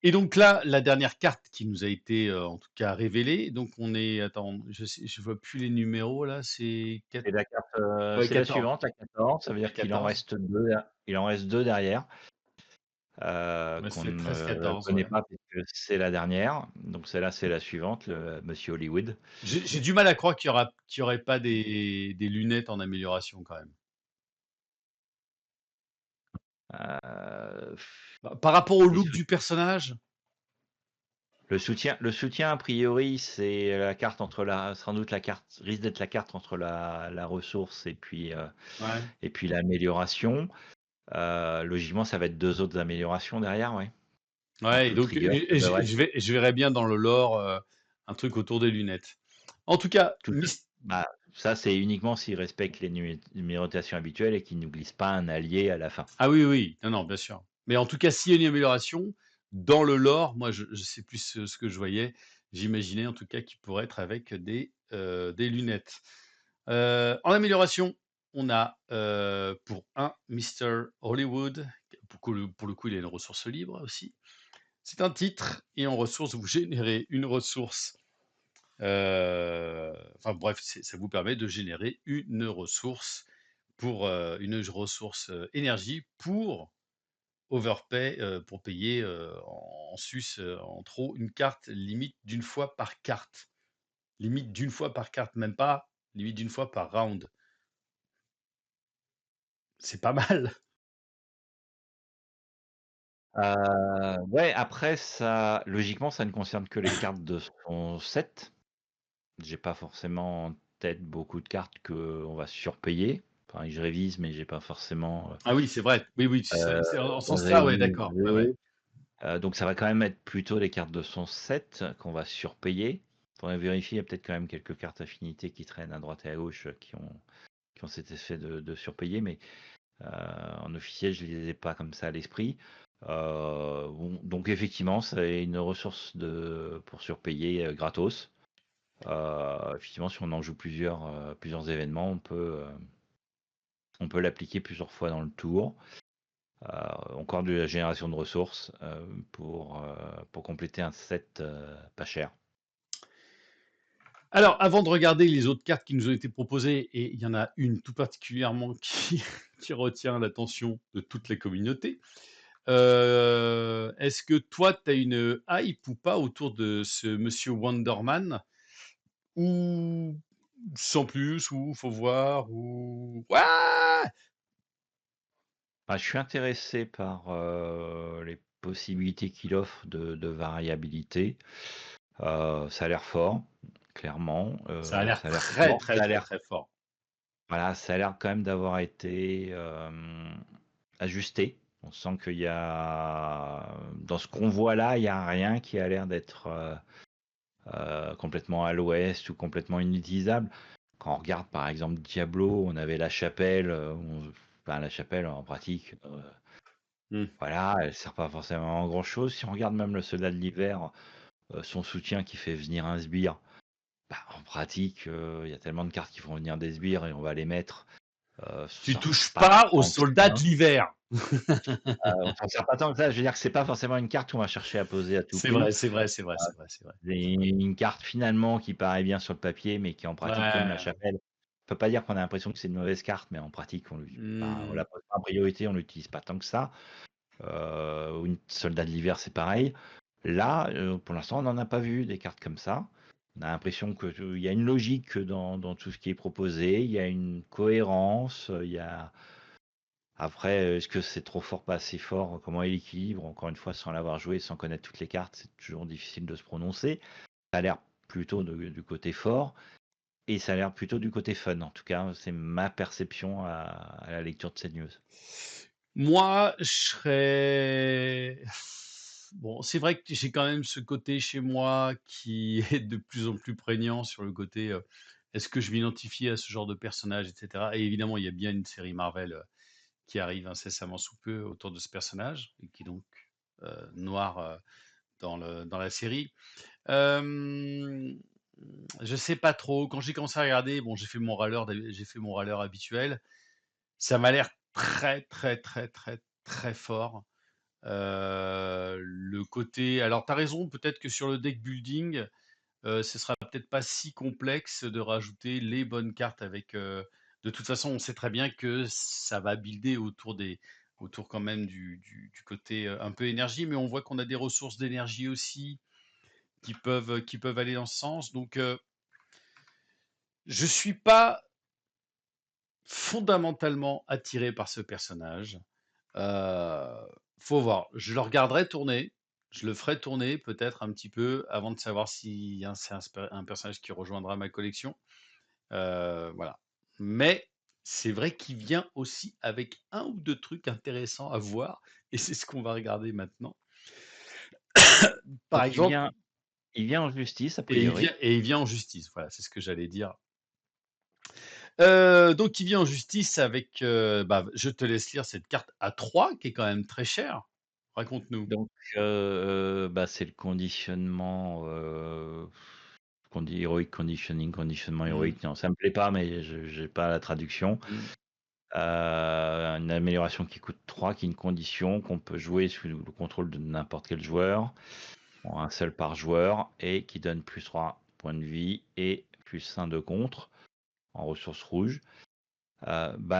Et donc là, la dernière carte qui nous a été, en tout cas révélée, donc on est attends, je vois plus les numéros là, c'est C'est la carte, ouais c'est la 14, suivante, la 14, ça veut la dire qu'il en 14. reste 2. Il en reste 2 derrière. Ouais, ça Qu'on fait ne 13-14, connaît ouais. pas puisque c'est la dernière. Donc celle-là, c'est la suivante, le Monsieur Hollywood. J'ai du mal à croire qu'il y aurait pas des lunettes en amélioration quand même. Heu, Par rapport au les look sou du personnage? le soutien a priori, c'est la carte entre la sans doute la carte risque d'être la carte entre la ressource Ouais. et puis l'amélioration. Logiquement, ça va être 2 autres améliorations derrière, ouais. Un Ouais, et peu donc trigger, ça devrait être je verrais bien dans le lore, un truc autour des lunettes. En tout cas, tout bah, ça, c'est uniquement s'ils respectent les numérotations habituelles et qu'ils nous glissent pas un allié à la fin. ah oui, oui, non, non, bien sûr. Mais en tout cas, s'il y a une amélioration, dans le lore, moi, je sais plus ce que je voyais. J'imaginais en tout cas qu'il pourrait être avec des lunettes. En amélioration, on a, pour un Mister Hollywood, pour le coup, il a une ressource libre aussi. C'est un titre et en ressources, vous générez une ressource, enfin bref, ça vous permet de générer une ressource une ressource, énergie pour payer, en sus, en trop une carte limite d'une fois par carte. Limite d'une fois par carte, même pas limite d'une fois par round. C'est pas mal. Ouais, après ça logiquement, ça ne concerne que les cartes de son set. J'ai pas forcément en tête beaucoup de cartes qu'on va surpayer. Enfin, je révise, mais j'ai pas forcément, Ah oui, c'est vrai. Oui, oui, c'est en ce sens-là, ouais, d'accord. Ouais, ouais. révisé. Donc ça va quand même être plutôt les cartes de son set qu'on va surpayer. Faudrait vérifier, il y a peut-être quand même quelques cartes affinités qui traînent à droite et à gauche, qui ont cet effet de surpayer, mais en officiel, je les ai pas comme ça à l'esprit. Bon, donc effectivement, c'est une ressource pour surpayer, gratos. Effectivement, si on en joue plusieurs événements, on peut l'appliquer plusieurs fois dans le tour. Encore de la génération de ressources, pour compléter un set, pas cher. Alors, avant de regarder les autres cartes qui nous ont été proposées, et il y en a une tout particulièrement qui qui retient l'attention de toute la communauté. Est-ce que toi, tu as une hype ou pas autour de ce monsieur Wonderman? Ou sans plus, ou faut voir, ou ouais! Bah, je suis intéressé par, les possibilités qu'il offre de variabilité. Ça a l'air fort, clairement, Ça a l'air ça a l'air très, fort, très, ça a très, l'air très fort. voilà, ça a l'air quand même d'avoir été, ajusté. On sent qu'il y a dans ce qu'on voit là, il y a rien qui a l'air d'être, complètement à l'ouest ou complètement inutilisable. Quand on regarde par exemple Diablo, on avait la chapelle, la chapelle en pratique, Mmh. voilà, elle sert pas forcément à grand chose. Si on regarde même le soldat de l'hiver, son soutien qui fait venir un sbire, bah, en pratique, il y a tellement de cartes qui font venir des sbires et on va les mettre, Tu ça sert touches pas pas aux tant que soldats ça. de l'hiver. On s'en sert pas tant que ça. Je veux dire que c'est pas forcément une carte qu'on va chercher à poser à tout C'est prix. vrai, c'est vrai, c'est vrai, c'est vrai, c'est vrai. C'est une carte finalement qui paraît bien sur le papier, mais qui en pratique comme la Ouais. chapelle, on peut pas dire qu'on a l'impression que c'est une mauvaise carte, mais en pratique on Mmh. la pose pas en priorité, on l'utilise pas tant que ça. Ou une soldat de l'hiver, c'est pareil. Là, pour l'instant, on n'en a pas vu des cartes comme ça. On a l'impression que, il y a une logique dans tout ce qui est proposé, il y a une cohérence, il y a après, est-ce que c'est trop fort, pas assez fort? Comment est l'équilibre? Encore une fois, sans l'avoir joué, sans connaître toutes les cartes, c'est toujours difficile de se prononcer. Ça a l'air plutôt du côté fort et ça a l'air plutôt du côté fun. En tout cas, c'est ma perception à la lecture de cette news. Moi, je serais bon, c'est vrai que j'ai quand même ce côté chez moi qui est de plus en plus prégnant sur le côté, est-ce que je m'identifie à ce genre de personnage et cetera? Et évidemment, il y a bien une série Marvel, qui arrive incessamment sous peu autour de ce personnage et qui est donc, noir, dans la série. Hem, je sais pas trop. Quand j'ai commencé à regarder, bon, j'ai fait mon râleur habituel. Ça m'a l'air très, très, très, très, très fort. Le côté alors tu as raison, peut-être que sur le deck building, ce sera peut-être pas si complexe de rajouter les bonnes cartes avec, de toute façon, on sait très bien que ça va builder autour quand même du côté, un peu énergie, mais on voit qu'on a des ressources d'énergie aussi qui peuvent aller dans ce sens. Donc, je suis pas fondamentalement attiré par ce personnage. Heu, faut voir. Je le regarderai tourner. Je le ferai tourner peut-être un petit peu avant de savoir si hein, c'est un personnage qui rejoindra ma collection. Voilà. Mais c'est vrai qu'il vient aussi avec un ou 2 trucs intéressants à voir et c'est ce qu'on va regarder maintenant. Par Donc exemple il vient en justice a et il vient priori. et il vient en justice. Voilà, c'est ce que j'allais dire. Donc il vient en justice avec, bah, je te laisse lire cette carte à 3 qui est quand même très chère. Raconte-nous. Donc bah, c'est le conditionnement, qu'on dit heroic conditioning, conditionnement Mmh. héroïque. Non, ça me plaît pas, mais je j'ai pas la traduction. Mmh. Une amélioration qui coûte 3, qui est une condition qu'on peut jouer sous le contrôle de n'importe quel joueur, en un seul par joueur, et qui donne plus 3 points de vie et plus 1 de contre en ressources rouges.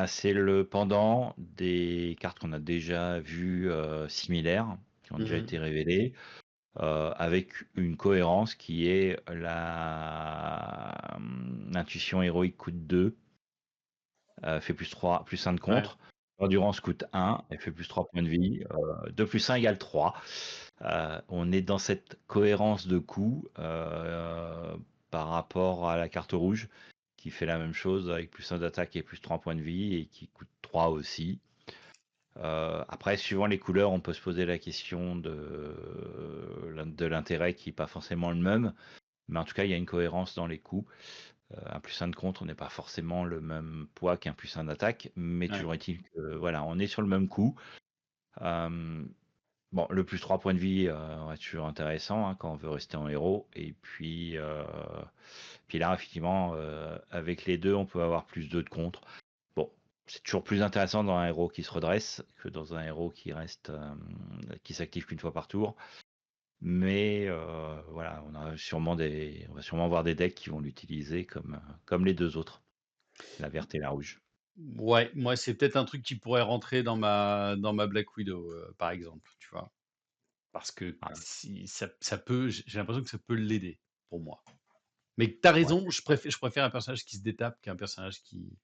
C'est le pendant des cartes qu'on a déjà vues similaires, qui ont déjà Mmh. été révélées, avec une cohérence qui est l'intuition héroïque coûte 2, fait plus 3, plus 1 de Ouais, contre. L'endurance coûte 1, elle fait plus 3 points de vie. 2 plus 1 égale 3. On est dans cette cohérence de coût par rapport à la carte rouge, qui fait la même chose avec plus 1 d'attaque et plus 3 points de vie et qui coûte 3 aussi. Après, suivant les couleurs, on peut se poser la question de l'intérêt qui n'est pas forcément le même. Mais en tout cas, il y a une cohérence dans les coûts. Un plus 1 de contre n'est pas forcément le même poids qu'un plus 1 d'attaque, mais ouais. toujours est-il que voilà, on est sur le même coup. Bon, le plus 3 points de vie reste toujours intéressant, hein, quand on veut rester en héros. Et puis là, effectivement, avec les deux, on peut avoir plus 2 de contre. Bon, c'est toujours plus intéressant dans un héros qui se redresse que dans un héros qui reste, qui s'active qu'une fois par tour. Mais voilà, on va sûrement voir des decks qui vont l'utiliser comme les deux autres, la verte et la rouge. Ouais, moi, c'est peut-être un truc qui pourrait rentrer dans ma Black Widow, par exemple, tu vois? Parce que Ah, si ça peut j'ai l'impression que ça peut l'aider, pour moi. Mais tu as ouais, raison, je préfère un personnage qui se détape qu'un personnage qui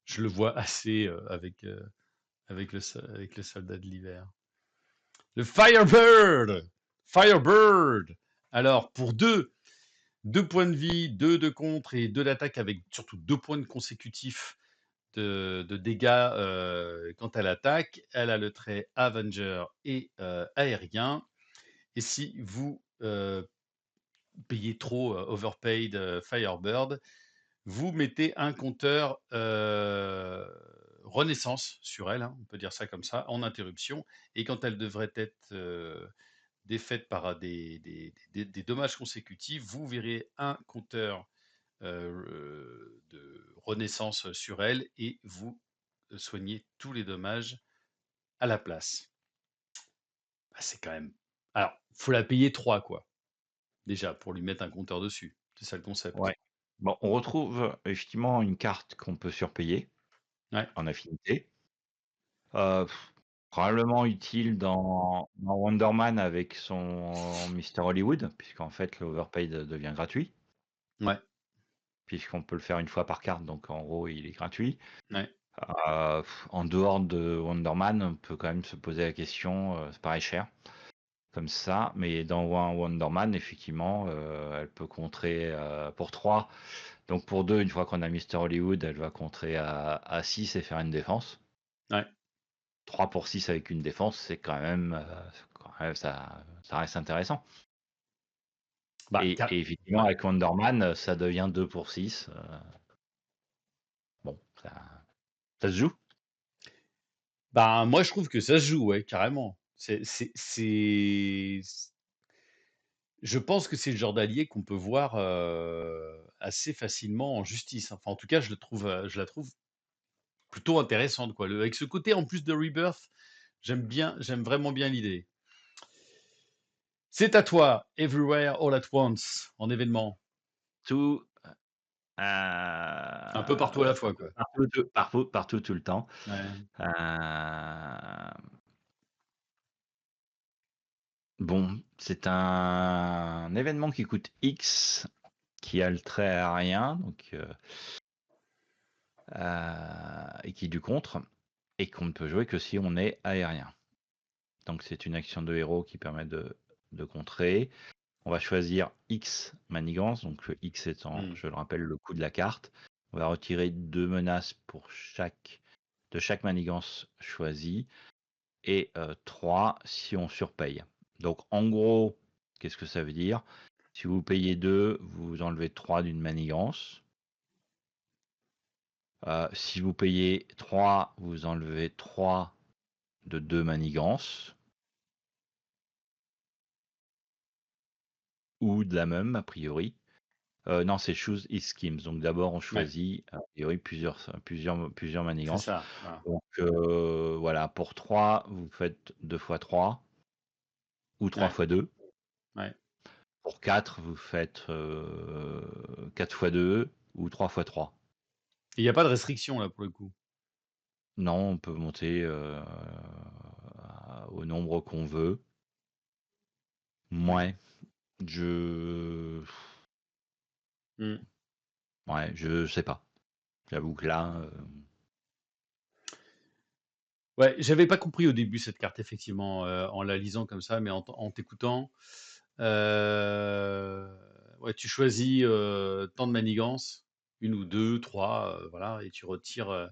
je le vois assez, avec le soldat de l'hiver. Le Firebird! Firebird! Alors pour 2 points de vie, 2 de contre et 2 d'attaque avec surtout 2 points de consécutifs de dégâts quand elle attaque. Elle a le trait Avenger et aérien. Et si vous payez trop Overpaid Firebird, vous mettez un compteur Renaissance sur elle, hein, on peut dire ça comme ça, en interruption. Et quand elle devrait être défaite par des dommages consécutifs, vous verrez un compteur de renaissance sur elle et vous soignez tous les dommages à la place. Bah, c'est quand même. Alors, faut la payer 3 quoi, déjà, pour lui mettre un compteur dessus. C'est ça le concept. ouais. Bon, on retrouve effectivement une carte qu'on peut surpayer Ouais, en affinité. Heu, Probablement utile dans Wonder Man avec son Mister Hollywood, puisqu'en fait l'Overpaid devient gratuit, ouais, puisqu'on peut le faire une fois par carte, donc en gros il est gratuit. ouais. En dehors de Wonder Man, on peut quand même se poser la question, ça paraît cher comme ça, mais dans Wonder Man effectivement, elle peut contrer, pour 3, donc pour 2 une fois qu'on a Mister Hollywood, elle va contrer à 6 et faire une défense. Ouais. 3 pour 6 avec une défense, c'est quand même ça reste intéressant. Bah, Et effectivement, ouais. avec Wonder Man, ça devient 2 pour 6. Bon, ça se joue. Bah, moi, je trouve que ça se joue, ouais, carrément. Je pense que c'est le genre d'allié qu'on peut voir assez facilement en justice. Enfin, en tout cas, je la trouve plutôt intéressante, quoi. Avec ce côté en plus de Rebirth, j'aime vraiment bien l'idée. C'est à toi, Everywhere All at Once, en événement. Tout, Un peu partout à la fois, quoi. partout, tout le temps. Ouais. Heu, bon, c'est un événement qui coûte X, qui a le trait aérien, donc et qui est du contre, et qu'on ne peut jouer que si on est aérien. Donc c'est une action de héros qui permet de contrer. On va choisir X manigance, donc le X étant, Mmh. je le rappelle, le coût de la carte. On va retirer 2 menaces de chaque manigance choisie et 3 si on surpaye. Donc en gros, qu'est-ce que ça veut dire? Si vous payez 2, vous enlevez 3 d'une manigance. Si vous payez 3, vous enlevez 3 de 2 manigances, ou de la même a priori. Non, c'est choose his schemes. Donc d'abord, on Ouais, choisit a priori plusieurs c'est manigances. ça, voilà. Donc voilà, pour 3 vous faites 2 fois 3 ou 3 Ouais, fois 2. ouais. Pour 4 vous faites 4 fois 2 ou 3 fois 3. Il y a pas de restriction là pour le coup? Non, on peut monter au nombre qu'on veut. Ouais. Mouais, je Mmh. ouais, je sais pas. J'avoue que là, Ouais, j'avais pas compris au début cette carte effectivement, en la lisant comme ça, mais en t'écoutant, heu, ouais, tu choisis, tant de manigances, une ou 2, 3, voilà et tu retires,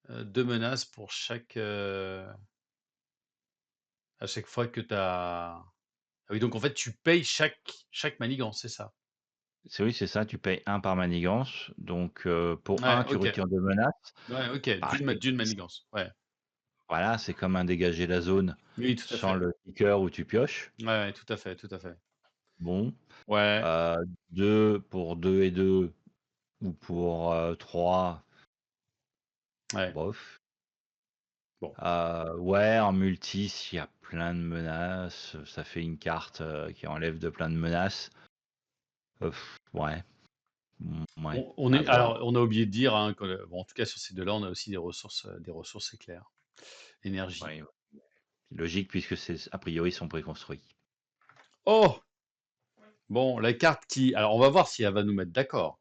2 menaces pour à chaque fois que tu as ah oui, donc en fait, tu payes chaque manigance, c'est ça? oui, c'est ça, tu payes un par manigance. Donc pour Ouais, un tu OK. retires 2 menaces. Ouais, OK, Bah, c'est d'une manigance. Ouais. voilà, c'est comme un dégager la zone Oui, tout à sans fait. le kicker où tu pioches. Ouais, ouais, tout à fait, tout à fait. Bon, Ouais, heu, 2 pour 2 et 2 ou pour 3, ouais. bof. Bon. Ouais, en multi, s'il y a plein de menaces, ça fait une carte, qui enlève de plein de menaces. Ouais, ouais, On à est voir. alors, on a oublié de dire, hein, que bon, en tout cas sur ces 2-là, on a aussi des ressources éclairs, énergie. Ouais, logique puisque c'est a priori, ils sont préconstruits. Oh! Bon, la carte qui alors on va voir si elle va nous mettre d'accord.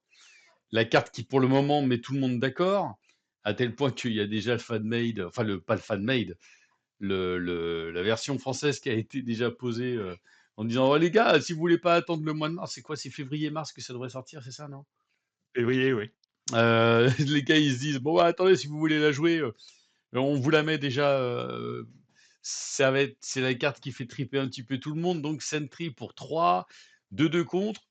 La carte qui, pour le moment, met tout le monde d'accord, à tel point qu'il y a déjà le fan-made, enfin le pas le fan-made, la version française qui a été déjà posée, en disant: «Oh les gars, si vous voulez pas attendre le mois de mars», c'est quoi? C'est février-mars que ça devrait sortir, c'est ça, non? Février, oui. Les gars, ils se disent: «Bon, bah, attendez, si vous voulez la jouer, on vous la met déjà, c'est la carte qui fait triper un petit peu tout le monde, donc Sentry pour 3, 2 contre,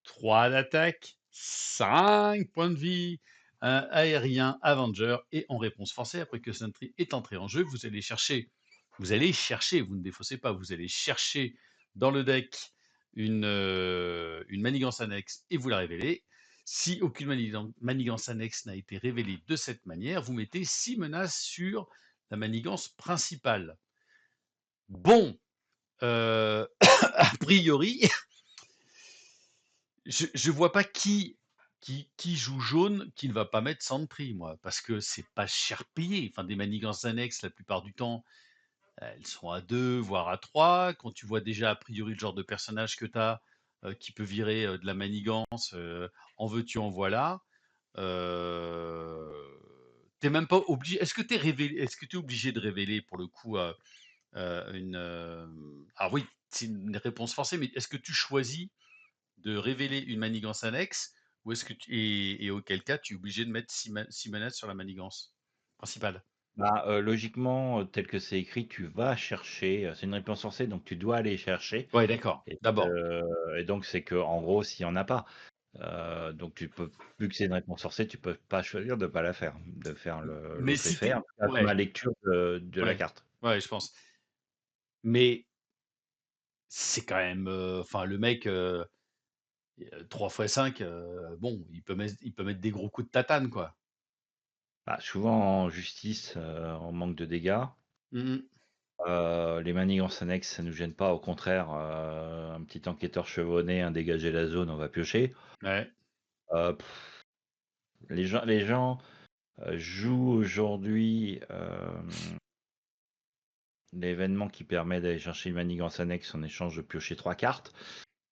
3 d'attaque, 5 points de vie, un aérien Avenger et en réponse forcée, après que Sentry est entré en jeu, vous allez chercher, vous ne défaussez pas, vous allez chercher dans le deck une manigance annexe et vous la révélez. Si aucune manigance annexe n'a été révélée de cette manière, vous mettez 6 menaces sur la manigance principale. Bon, a priori, je vois pas qui joue jaune qui ne va pas mettre Sentry, moi, parce que c'est pas cher payé. Enfin, des manigances annexes, la plupart du temps, elles sont à 2 voire à 3. Quand tu vois déjà a priori le genre de personnage que tu as, qui peut virer, de la manigance, en veux-tu en voilà. Heu, tu même pas obligé est-ce que tu es obligé de révéler pour le coup, ah oui, c'est une réponse forcée, mais est-ce que tu choisis de révéler une manigance annexe ou est-ce que et auquel cas tu es obligé de mettre 6 menaces sur la manigance principale? Bah, logiquement, tel que c'est écrit, tu vas chercher, c'est une réponse forcée, donc tu dois aller chercher Ouais, d'accord, et d'abord. donc c'est que en gros, s'il y en a pas, donc tu peux vu que c'est une réponse forcée, tu peux pas choisir de pas la faire, de faire Mais l'autre si effet, en tu tout cas dans ouais, la lecture de la ouais, carte. ouais, je pense. Mais c'est quand même, enfin le mec, 3 fois 5, bon, il peut mettre des gros coups de tatane, quoi. Bah, souvent en justice, on manque de dégâts. Mmh mh. Les manigances annexes, ça nous gêne pas, au contraire, un petit enquêteur chevronné, un dégager la zone, on va piocher. Ouais, Heu, les gens, jouent aujourd'hui, l'événement qui permet d'aller chercher une manigance annexe en échange de piocher 3 cartes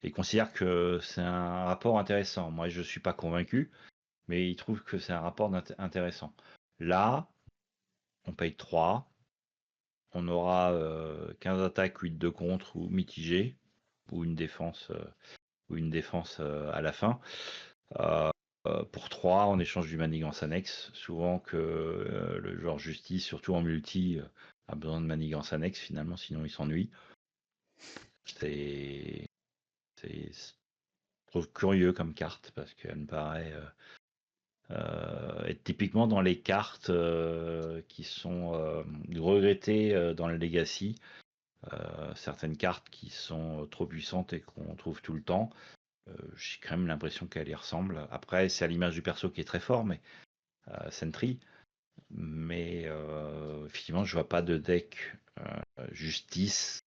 et considèrent que c'est un rapport intéressant. Moi, je suis pas convaincu, mais ils trouvent que c'est un rapport intéressant. Là, on paye 3. On aura 15 attaques, 8 de contre ou mitigé, ou une défense à la fin. Euh, pour 3 en échange du manigance annexe. Souvent que le joueur justice, surtout en multi, a besoin de manigance annexe finalement, sinon il s'ennuie. C'est, je trouve curieux comme carte parce qu'elle me paraît être typiquement dans les cartes qui sont regrettées dans le Legacy. Certaines cartes qui sont trop puissantes et qu'on trouve tout le temps. j'ai quand même l'impression qu'elle y ressemble. Après, c'est à l'image du perso qui est très fort, mais Sentry. Mais effectivement, je vois pas de deck justice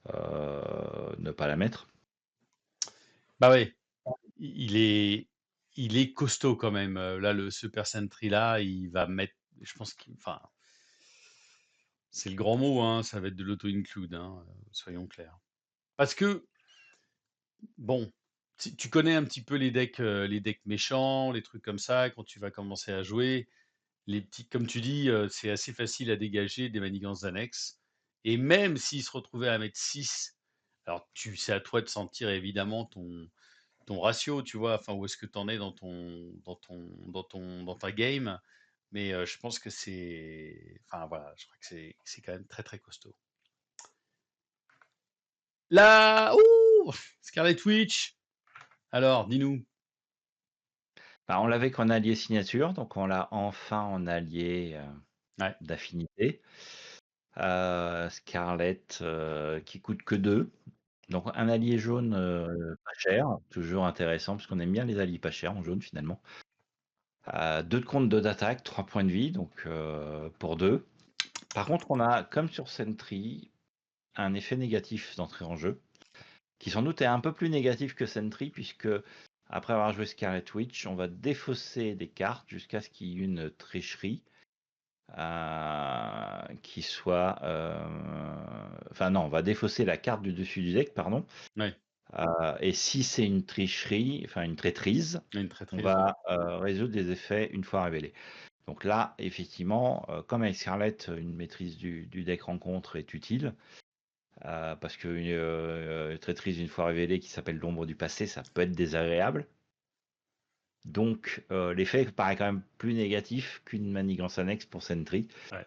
ne pas la mettre. Bah ouais, il est, il est costaud quand même. Là, le Super Sentry là, il va mettre, je pense qu'il, enfin, c'est le grand mot, hein, ça va être de l'auto-include, hein, soyons clairs. Parce que, bon, tu connais un petit peu les decks méchants, les trucs comme ça, quand tu vas commencer à jouer, les petits, comme tu dis, c'est assez facile à dégager des manigances annexes. Et même s'ils se retrouvaient à mettre 6, alors c'est à toi de sentir évidemment ton ratio, tu vois, enfin, où est-ce que tu en es dans ta game. Mais je pense que c'est, enfin voilà, je crois que c'est quand même très très costaud. Là, ouh, Scarlet Witch. Alors, dis-nous. Bah, on l'avait qu'en allié signature, donc on l'a enfin en allié Ouais, d'affinité. Scarlett qui coûte que 2. Donc un allié jaune pas cher, toujours intéressant parce qu'on aime bien les alliés pas chers en jaune finalement. 2 de compte, 2 d'attaque, 3 points de vie, donc pour 2. Par contre, on a, comme sur Sentry, un effet négatif d'entrée en jeu, qui sans doute est un peu plus négatif que Sentry, puisque après avoir joué Scarlet Witch, on va défausser des cartes jusqu'à ce qu'il y ait une tricherie qui soit. Enfin, non, on va défausser la carte du dessus du deck, pardon. ouais, Et si c'est une tricherie, enfin une traîtrise, il y a une on traîtrise, ouais. va résoudre des effets une fois révélés. Donc là, effectivement, comme avec Scarlett, une maîtrise du deck rencontre est utile. Parce qu'une traîtrise une fois révélée qui s'appelle l'ombre du passé, ça peut être désagréable. Donc l'effet paraît quand même plus négatif qu'une manigance annexe pour Sentry. Ouais,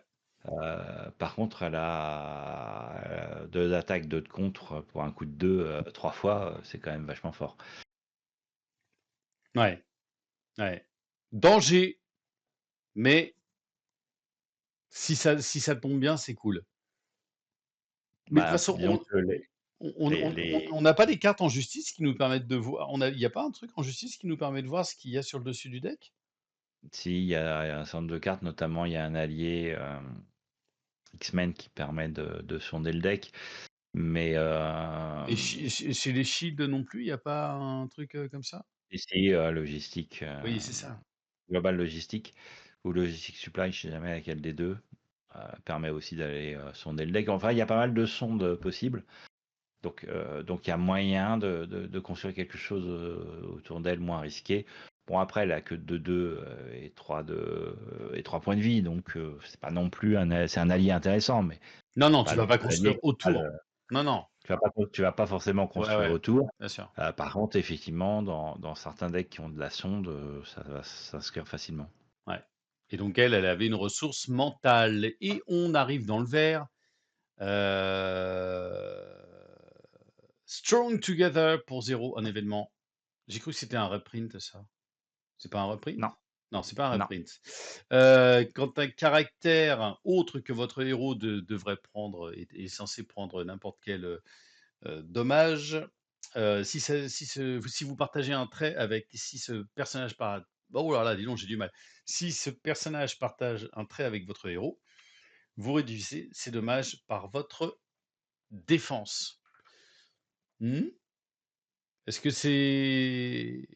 Par contre, elle a 2 d'attaque, 2 de contre pour un coup de 2 3 fois, c'est quand même vachement fort. ouais, ouais. Danger, mais si ça tombe bien, c'est cool. Mais de toute Bah, façon, disons que on n'a pas des cartes en justice qui nous permettent de voir. Il n'y a pas un truc en justice qui nous permet de voir ce qu'il y a sur le dessus du deck? si, il y a un certain nombre de cartes, notamment il y a un allié X-Men qui permet de sonder le deck. Mais Et chez les shields non plus, il n'y a pas un truc comme ça? ici, logistique, Oui, c'est ça. global logistique ou logistique supply, je sais jamais laquelle des 2 permet aussi d'aller sonder le deck. Enfin, il y a pas mal de sondes possibles. Donc il y a moyen de construire quelque chose autour d'elle moins risqué. Bon, après, elle a que 2-2 et 3 points de vie, donc c'est pas non plus c'est un allié intéressant, mais Non, non, pas tu le vas pas allié construire autour. Non, non. tu vas pas forcément Ouais, construire ouais, autour. bien sûr. Par contre, effectivement, dans certains decks qui ont de la sonde, ça va s'inscrire facilement. Ouais. Et donc elle avait une ressource mentale. Et on arrive dans le vert. Euh, Strong Together pour 0, un événement. J'ai cru que c'était un reprint, ça. C'est pas un reprint? Non, Non, c'est pas un non. reprint. Quand un caractère autre que votre héros devrait prendre, est censé prendre n'importe quel dommage, si vous partagez un trait avec, si ce personnage oh là là, dis donc, j'ai du mal. Si ce personnage partage un trait avec votre héros, vous réduisez ces dommages par votre défense. Hmm. Est-ce que c'est...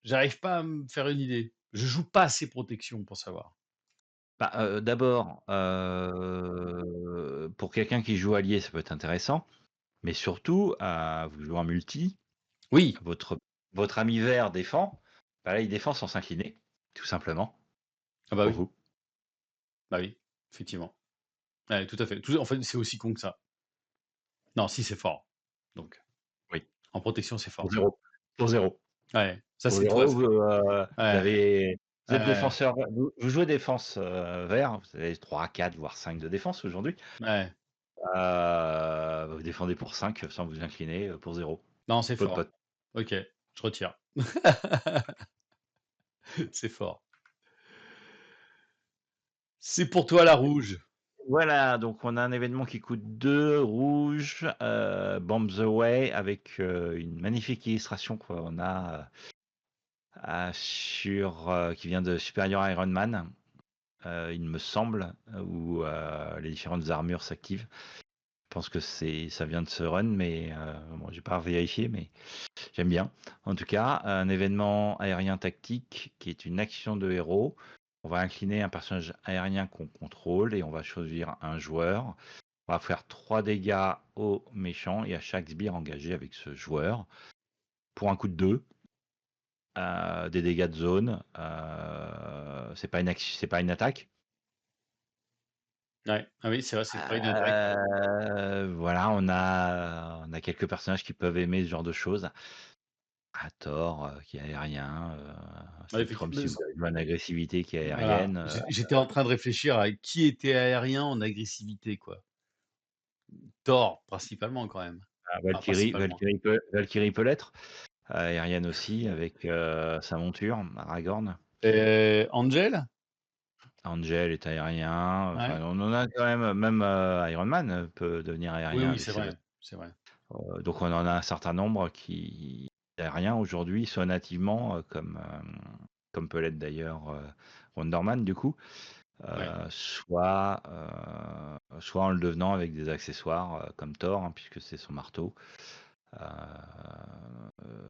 J'arrive pas à me faire une idée. Je joue pas assez protection pour savoir. Bah, d'abord, pour quelqu'un qui joue allié, ça peut être intéressant, mais surtout, vous jouez en multi, Oui. votre votre ami vert défend, bah, là, il défend sans s'incliner, tout simplement, Ah bah pour oui. vous. Bah oui, effectivement. Ouais, tout à fait. En fait, c'est aussi con que ça. Non, si, c'est fort. Donc, Oui, en protection, c'est pour fort. 0. Pour 0. Ouais, ça, Pour c'est toi. 0, Ouais, vous êtes ouais, défenseur, vous jouez défense, vert, vous avez 3, 4, voire 5 de défense aujourd'hui. ouais. Vous défendez pour 5 sans vous incliner, pour 0. Non, c'est Pot, fort. pot. Ok, je retire. C'est fort. C'est pour toi la rouge. Voilà, donc on a un événement qui coûte 2 rouge, Bombs Away avec, une magnifique illustration qu'on a, qui vient de Superior Iron Man, il me semble, où, les différentes armures s'activent. Je pense que ça vient de ce run, mais, bon, j'ai pas vérifié, mais j'aime bien. En tout cas, un événement aérien tactique qui est une action de héros. On va incliner un personnage aérien qu'on contrôle et on va choisir un joueur. On va faire 3 dégâts aux méchants et à chaque sbire engagé avec ce joueur. Pour un coût de 2, des dégâts de zone. C'est pas une attaque. Ouais. Ah oui, c'est vrai, c'est pas une attaque. Voilà, on a quelques personnages qui peuvent aimer ce genre de choses. Thor, qui est aérien, Ouais, Spectrum si vous avez besoin d'agressivité qui est voilà. aérienne, J'étais en train de réfléchir à qui était aérien en agressivité, quoi. Thor, principalement, quand même. Enfin, principalement. Valkyrie peut l'être, aérienne aussi avec, sa monture, Aragorn. Angel? Angel est aérien, Ouais. enfin on en a quand même, Iron Man, peut devenir Oui, aérien oui, avec c'est ses vrai, restes. c'est vrai. Donc on en a un certain nombre qui aériens aujourd'hui, soit nativement, comme peut l'être d'ailleurs, Wonder Man du coup, Ouais. soit en le devenant avec des accessoires, comme Thor, hein, puisque c'est son marteau. Heu,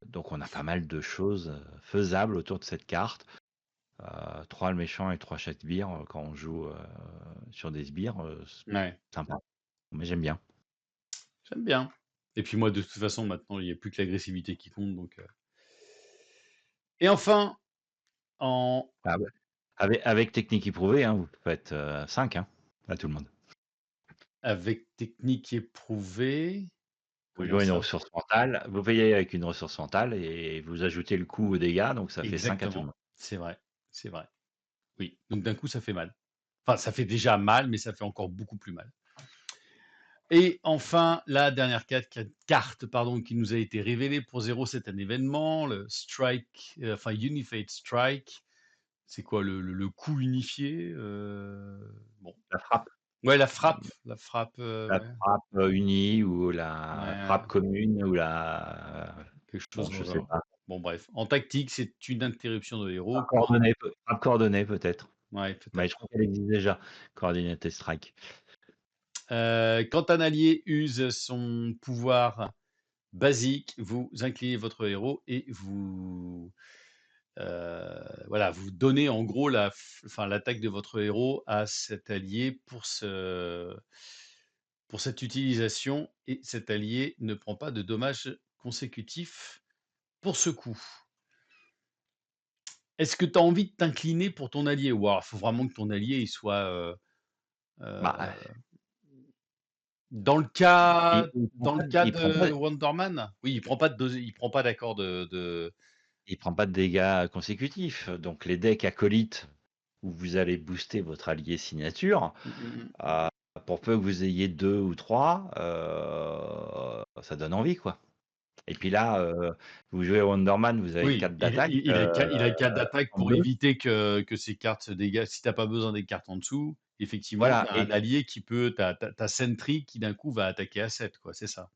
donc on a pas mal de choses, faisables autour de cette carte. 3 le méchant et 3 chaque sbire, quand on joue, sur des sbires, c'est Ouais. sympa. Mais j'aime bien. J'aime bien. Et puis moi, de toute façon, maintenant, il y a plus que l'agressivité qui compte, donc et enfin, en Ah ouais. Avec technique éprouvée, hein, vous faites, 5, hein, à tout le monde. avec technique éprouvée, Vous comment jouez une ça? ressource mentale, vous payez avec une ressource mentale et vous ajoutez le coût aux dégâts, donc ça fait 5 à tout le Exactement, monde. c'est vrai, c'est vrai. Oui, donc d'un coup, ça fait mal. Enfin, ça fait déjà mal, mais ça fait encore beaucoup plus mal. Et enfin, la dernière carte, pardon, qui nous a été révélée pour zéro, c'est un événement, le Strike, enfin Unified Strike. C'est quoi le coup unifié? Bon, La frappe ouais, la frappe, ouais, unie ou ouais, la ouais, frappe commune ou la quelque bon, chose dans je le sais genre. pas. Bon, bref, en tactique, c'est une interruption de héros Frappe coordonnée peut-être, ouais, mais je peut-être. crois qu'elle existe déjà, Coordinated Strike. Quand un allié use son pouvoir basique, vous inclinez votre héros et voilà, vous donnez en gros enfin, l'attaque de votre héros à cet allié pour cette utilisation et cet allié ne prend pas de dommages consécutifs pour ce coup. Est-ce que tu as envie de t'incliner pour ton allié? Ou alors, il faut vraiment que ton allié il soit, Bah, heu, dans le il cas il prend dans le pas cas il prend pas de Wonder Man? Oui, il prend pas d'accord il prend pas de dégâts consécutifs, donc les decks acolytes où vous allez booster votre allié signature, mmh, mmh mh. heu, pour peu que vous ayez 2 ou 3, ça donne envie, quoi. Et puis là, vous jouez Wonder Man, vous avez Oui, 4 d'attaque, il a 4 d'attaque pour 32. éviter que ses cartes se dégagent. Si tu as pas besoin des cartes en dessous, effectivement, Voilà tu as un et allié qui peut tu as Sentry qui d'un coup va attaquer à 7 quoi, c'est ça?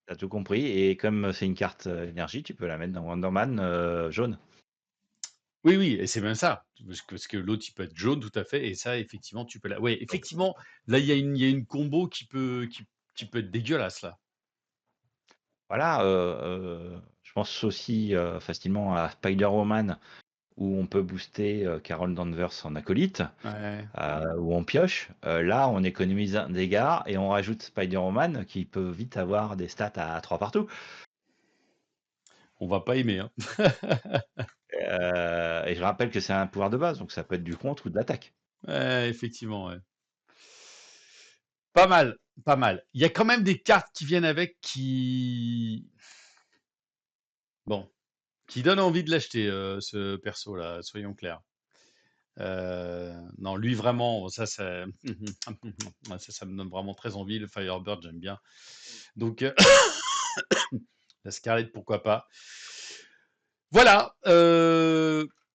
tu as tout compris et comme c'est une carte, énergie, tu peux la mettre dans Wonder Man, jaune. Oui, oui et c'est même ça, parce que l'autre il peut être jaune tout à fait et ça effectivement tu peux la ouais, Donc effectivement, là il y a une combo qui peut être dégueulasse là. voilà, je pense aussi, facilement à Spider-Woman où on peut booster, Carol Danvers en acolyte, Ouais, où on pioche. Là, on économise un dégât et on rajoute Spider-Woman qui peut vite avoir des stats à 3 partout. on va pas aimer, hein. Et je rappelle que c'est un pouvoir de base, donc ça peut être du contre ou de l'attaque. Ouais, effectivement, ouais. Pas mal, pas mal. Il y a quand même des cartes qui viennent avec qui bon, qui donnent envie de l'acheter, ce perso-là, soyons clairs. Non, lui vraiment, ça ouais, ça me donne vraiment très envie. Le Firebird, j'aime bien. Donc, la Scarlet, pourquoi pas. Voilà,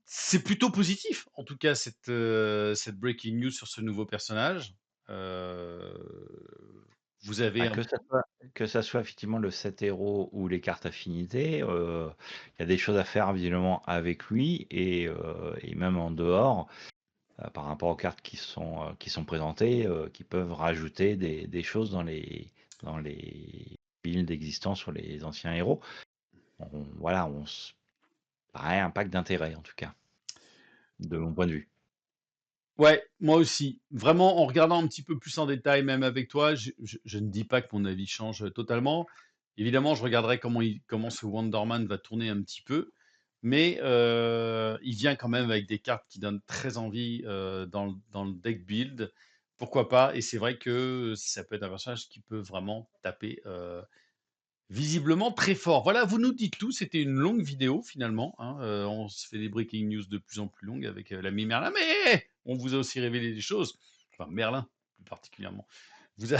c'est plutôt positif, en tout cas, cette breaking news sur ce nouveau personnage. vous avez Bah, un que ça soit effectivement le 7 héros ou les cartes affinités, il y a des choses à faire visiblement avec lui et même en dehors, par rapport aux cartes qui sont présentées, qui peuvent rajouter des choses dans les builds existants sur les anciens héros. Voilà, on s pareil, un pack d'intérêt en tout cas, de mon point de vue. Ouais, moi aussi. Vraiment, en regardant un petit peu plus en détail, même avec toi, je ne dis pas que mon avis change totalement. Évidemment, je regarderai comment ce Wonderman va tourner un petit peu, mais il vient quand même avec des cartes qui donnent très envie dans le deck build. Pourquoi pas? Et c'est vrai que ça peut être un personnage qui peut vraiment taper visiblement très fort. Voilà, vous nous dites tout. C'était une longue vidéo finalement, hein. On se fait des breaking news de plus en plus longues avec l'ami Merlin, mais on vous a aussi révélé des choses. Enfin, Merlin plus particulièrement. Vous a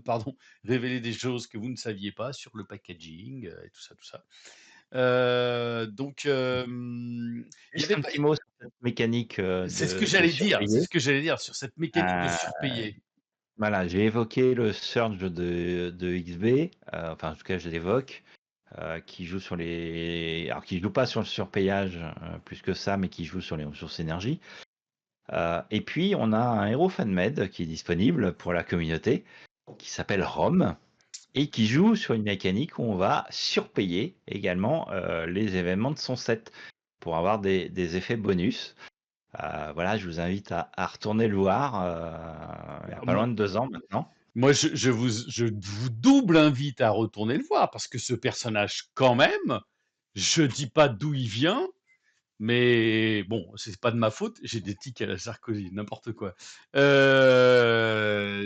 pardon, révélé des choses que vous ne saviez pas sur le packaging et tout ça, tout ça. Donc, il y Juste avait un pas. petit mot sur cette mécanique, C'est ce que de j'allais dire. C'est surpayer. ce que j'allais dire sur cette mécanique de Heu, surpayer. voilà, j'ai évoqué le Surge de XB, enfin en tout cas je l'évoque, qui joue sur les alors qui joue pas sur le surpayage, plus que ça, mais qui joue sur les ressources énergie. Et puis on a un héros fan-made qui est disponible pour la communauté, qui s'appelle Rome et qui joue sur une mécanique où on va surpayer également, les événements de son set pour avoir des effets bonus. Voilà, je vous invite à retourner le voir, il y a pas Moi, loin de 2 ans maintenant. moi, je vous double invite à retourner le voir parce que ce personnage, quand même, je dis pas d'où il vient, mais bon, c'est pas de ma faute. J'ai des tics à la Sarkozy, n'importe quoi.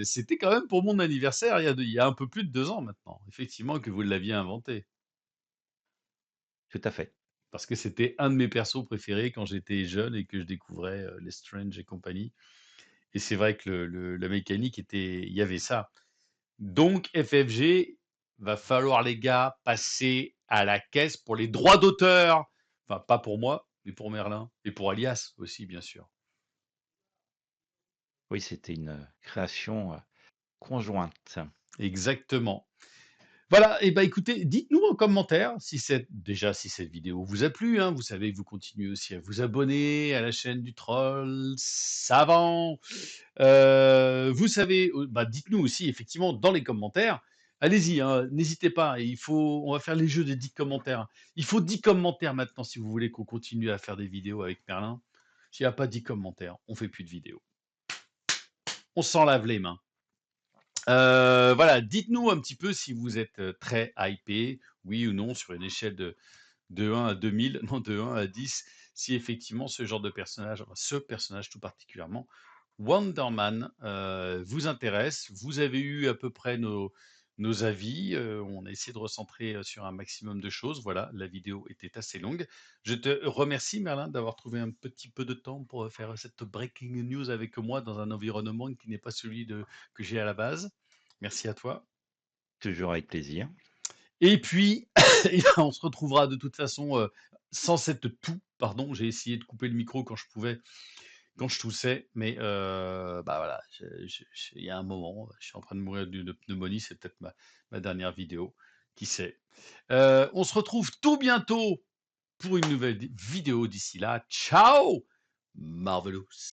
C'était quand même pour mon anniversaire il y a un peu plus de 2 ans maintenant, effectivement, que vous l'aviez inventé. Tout à fait. Parce que c'était un de mes persos préférés quand j'étais jeune et que je découvrais les Strange et compagnie. Et c'est vrai que la mécanique était, il y avait ça. Donc FFG, va falloir les gars passer à la caisse pour les droits d'auteur. Enfin, pas pour moi, mais pour Merlin et pour Alias aussi, bien sûr. Oui, c'était une création, conjointe. Exactement. Voilà, et bah écoutez, dites-nous en commentaire si cette vidéo vous a plu, hein. Vous savez que vous continuez aussi à vous abonner à la chaîne du troll savant. Vous savez, bah, dites-nous aussi effectivement dans les commentaires. Allez-y, hein, n'hésitez pas. On va faire les jeux des 10 commentaires. Il faut 10 commentaires maintenant si vous voulez qu'on continue à faire des vidéos avec Merlin. S'il n'y a pas 10 commentaires, on fait plus de vidéos. On s'en lave les mains. Voilà, dites-nous un petit peu si vous êtes très hypé, oui ou non, sur une échelle de 1 à 2000, non, de 1 à 10, si effectivement ce genre de personnage, enfin, ce personnage tout particulièrement, Wonderman, vous intéresse. Vous avez eu à peu près nos avis. On a essayé de recentrer sur un maximum de choses. Voilà, la vidéo était assez longue. Je te remercie, Merlin, d'avoir trouvé un petit peu de temps pour faire cette breaking news avec moi dans un environnement qui n'est pas celui que j'ai à la base. Merci à toi. Toujours avec plaisir. Et puis, eh ben, on se retrouvera de toute façon sans cette toux. Pardon, j'ai essayé de couper le micro quand je pouvais, quand je toussais, mais bah voilà, il y a un moment, je suis en train de mourir de pneumonie, c'est peut-être ma dernière vidéo, qui sait. On se retrouve tout bientôt pour une nouvelle vidéo. D'ici là, ciao, Marvelous.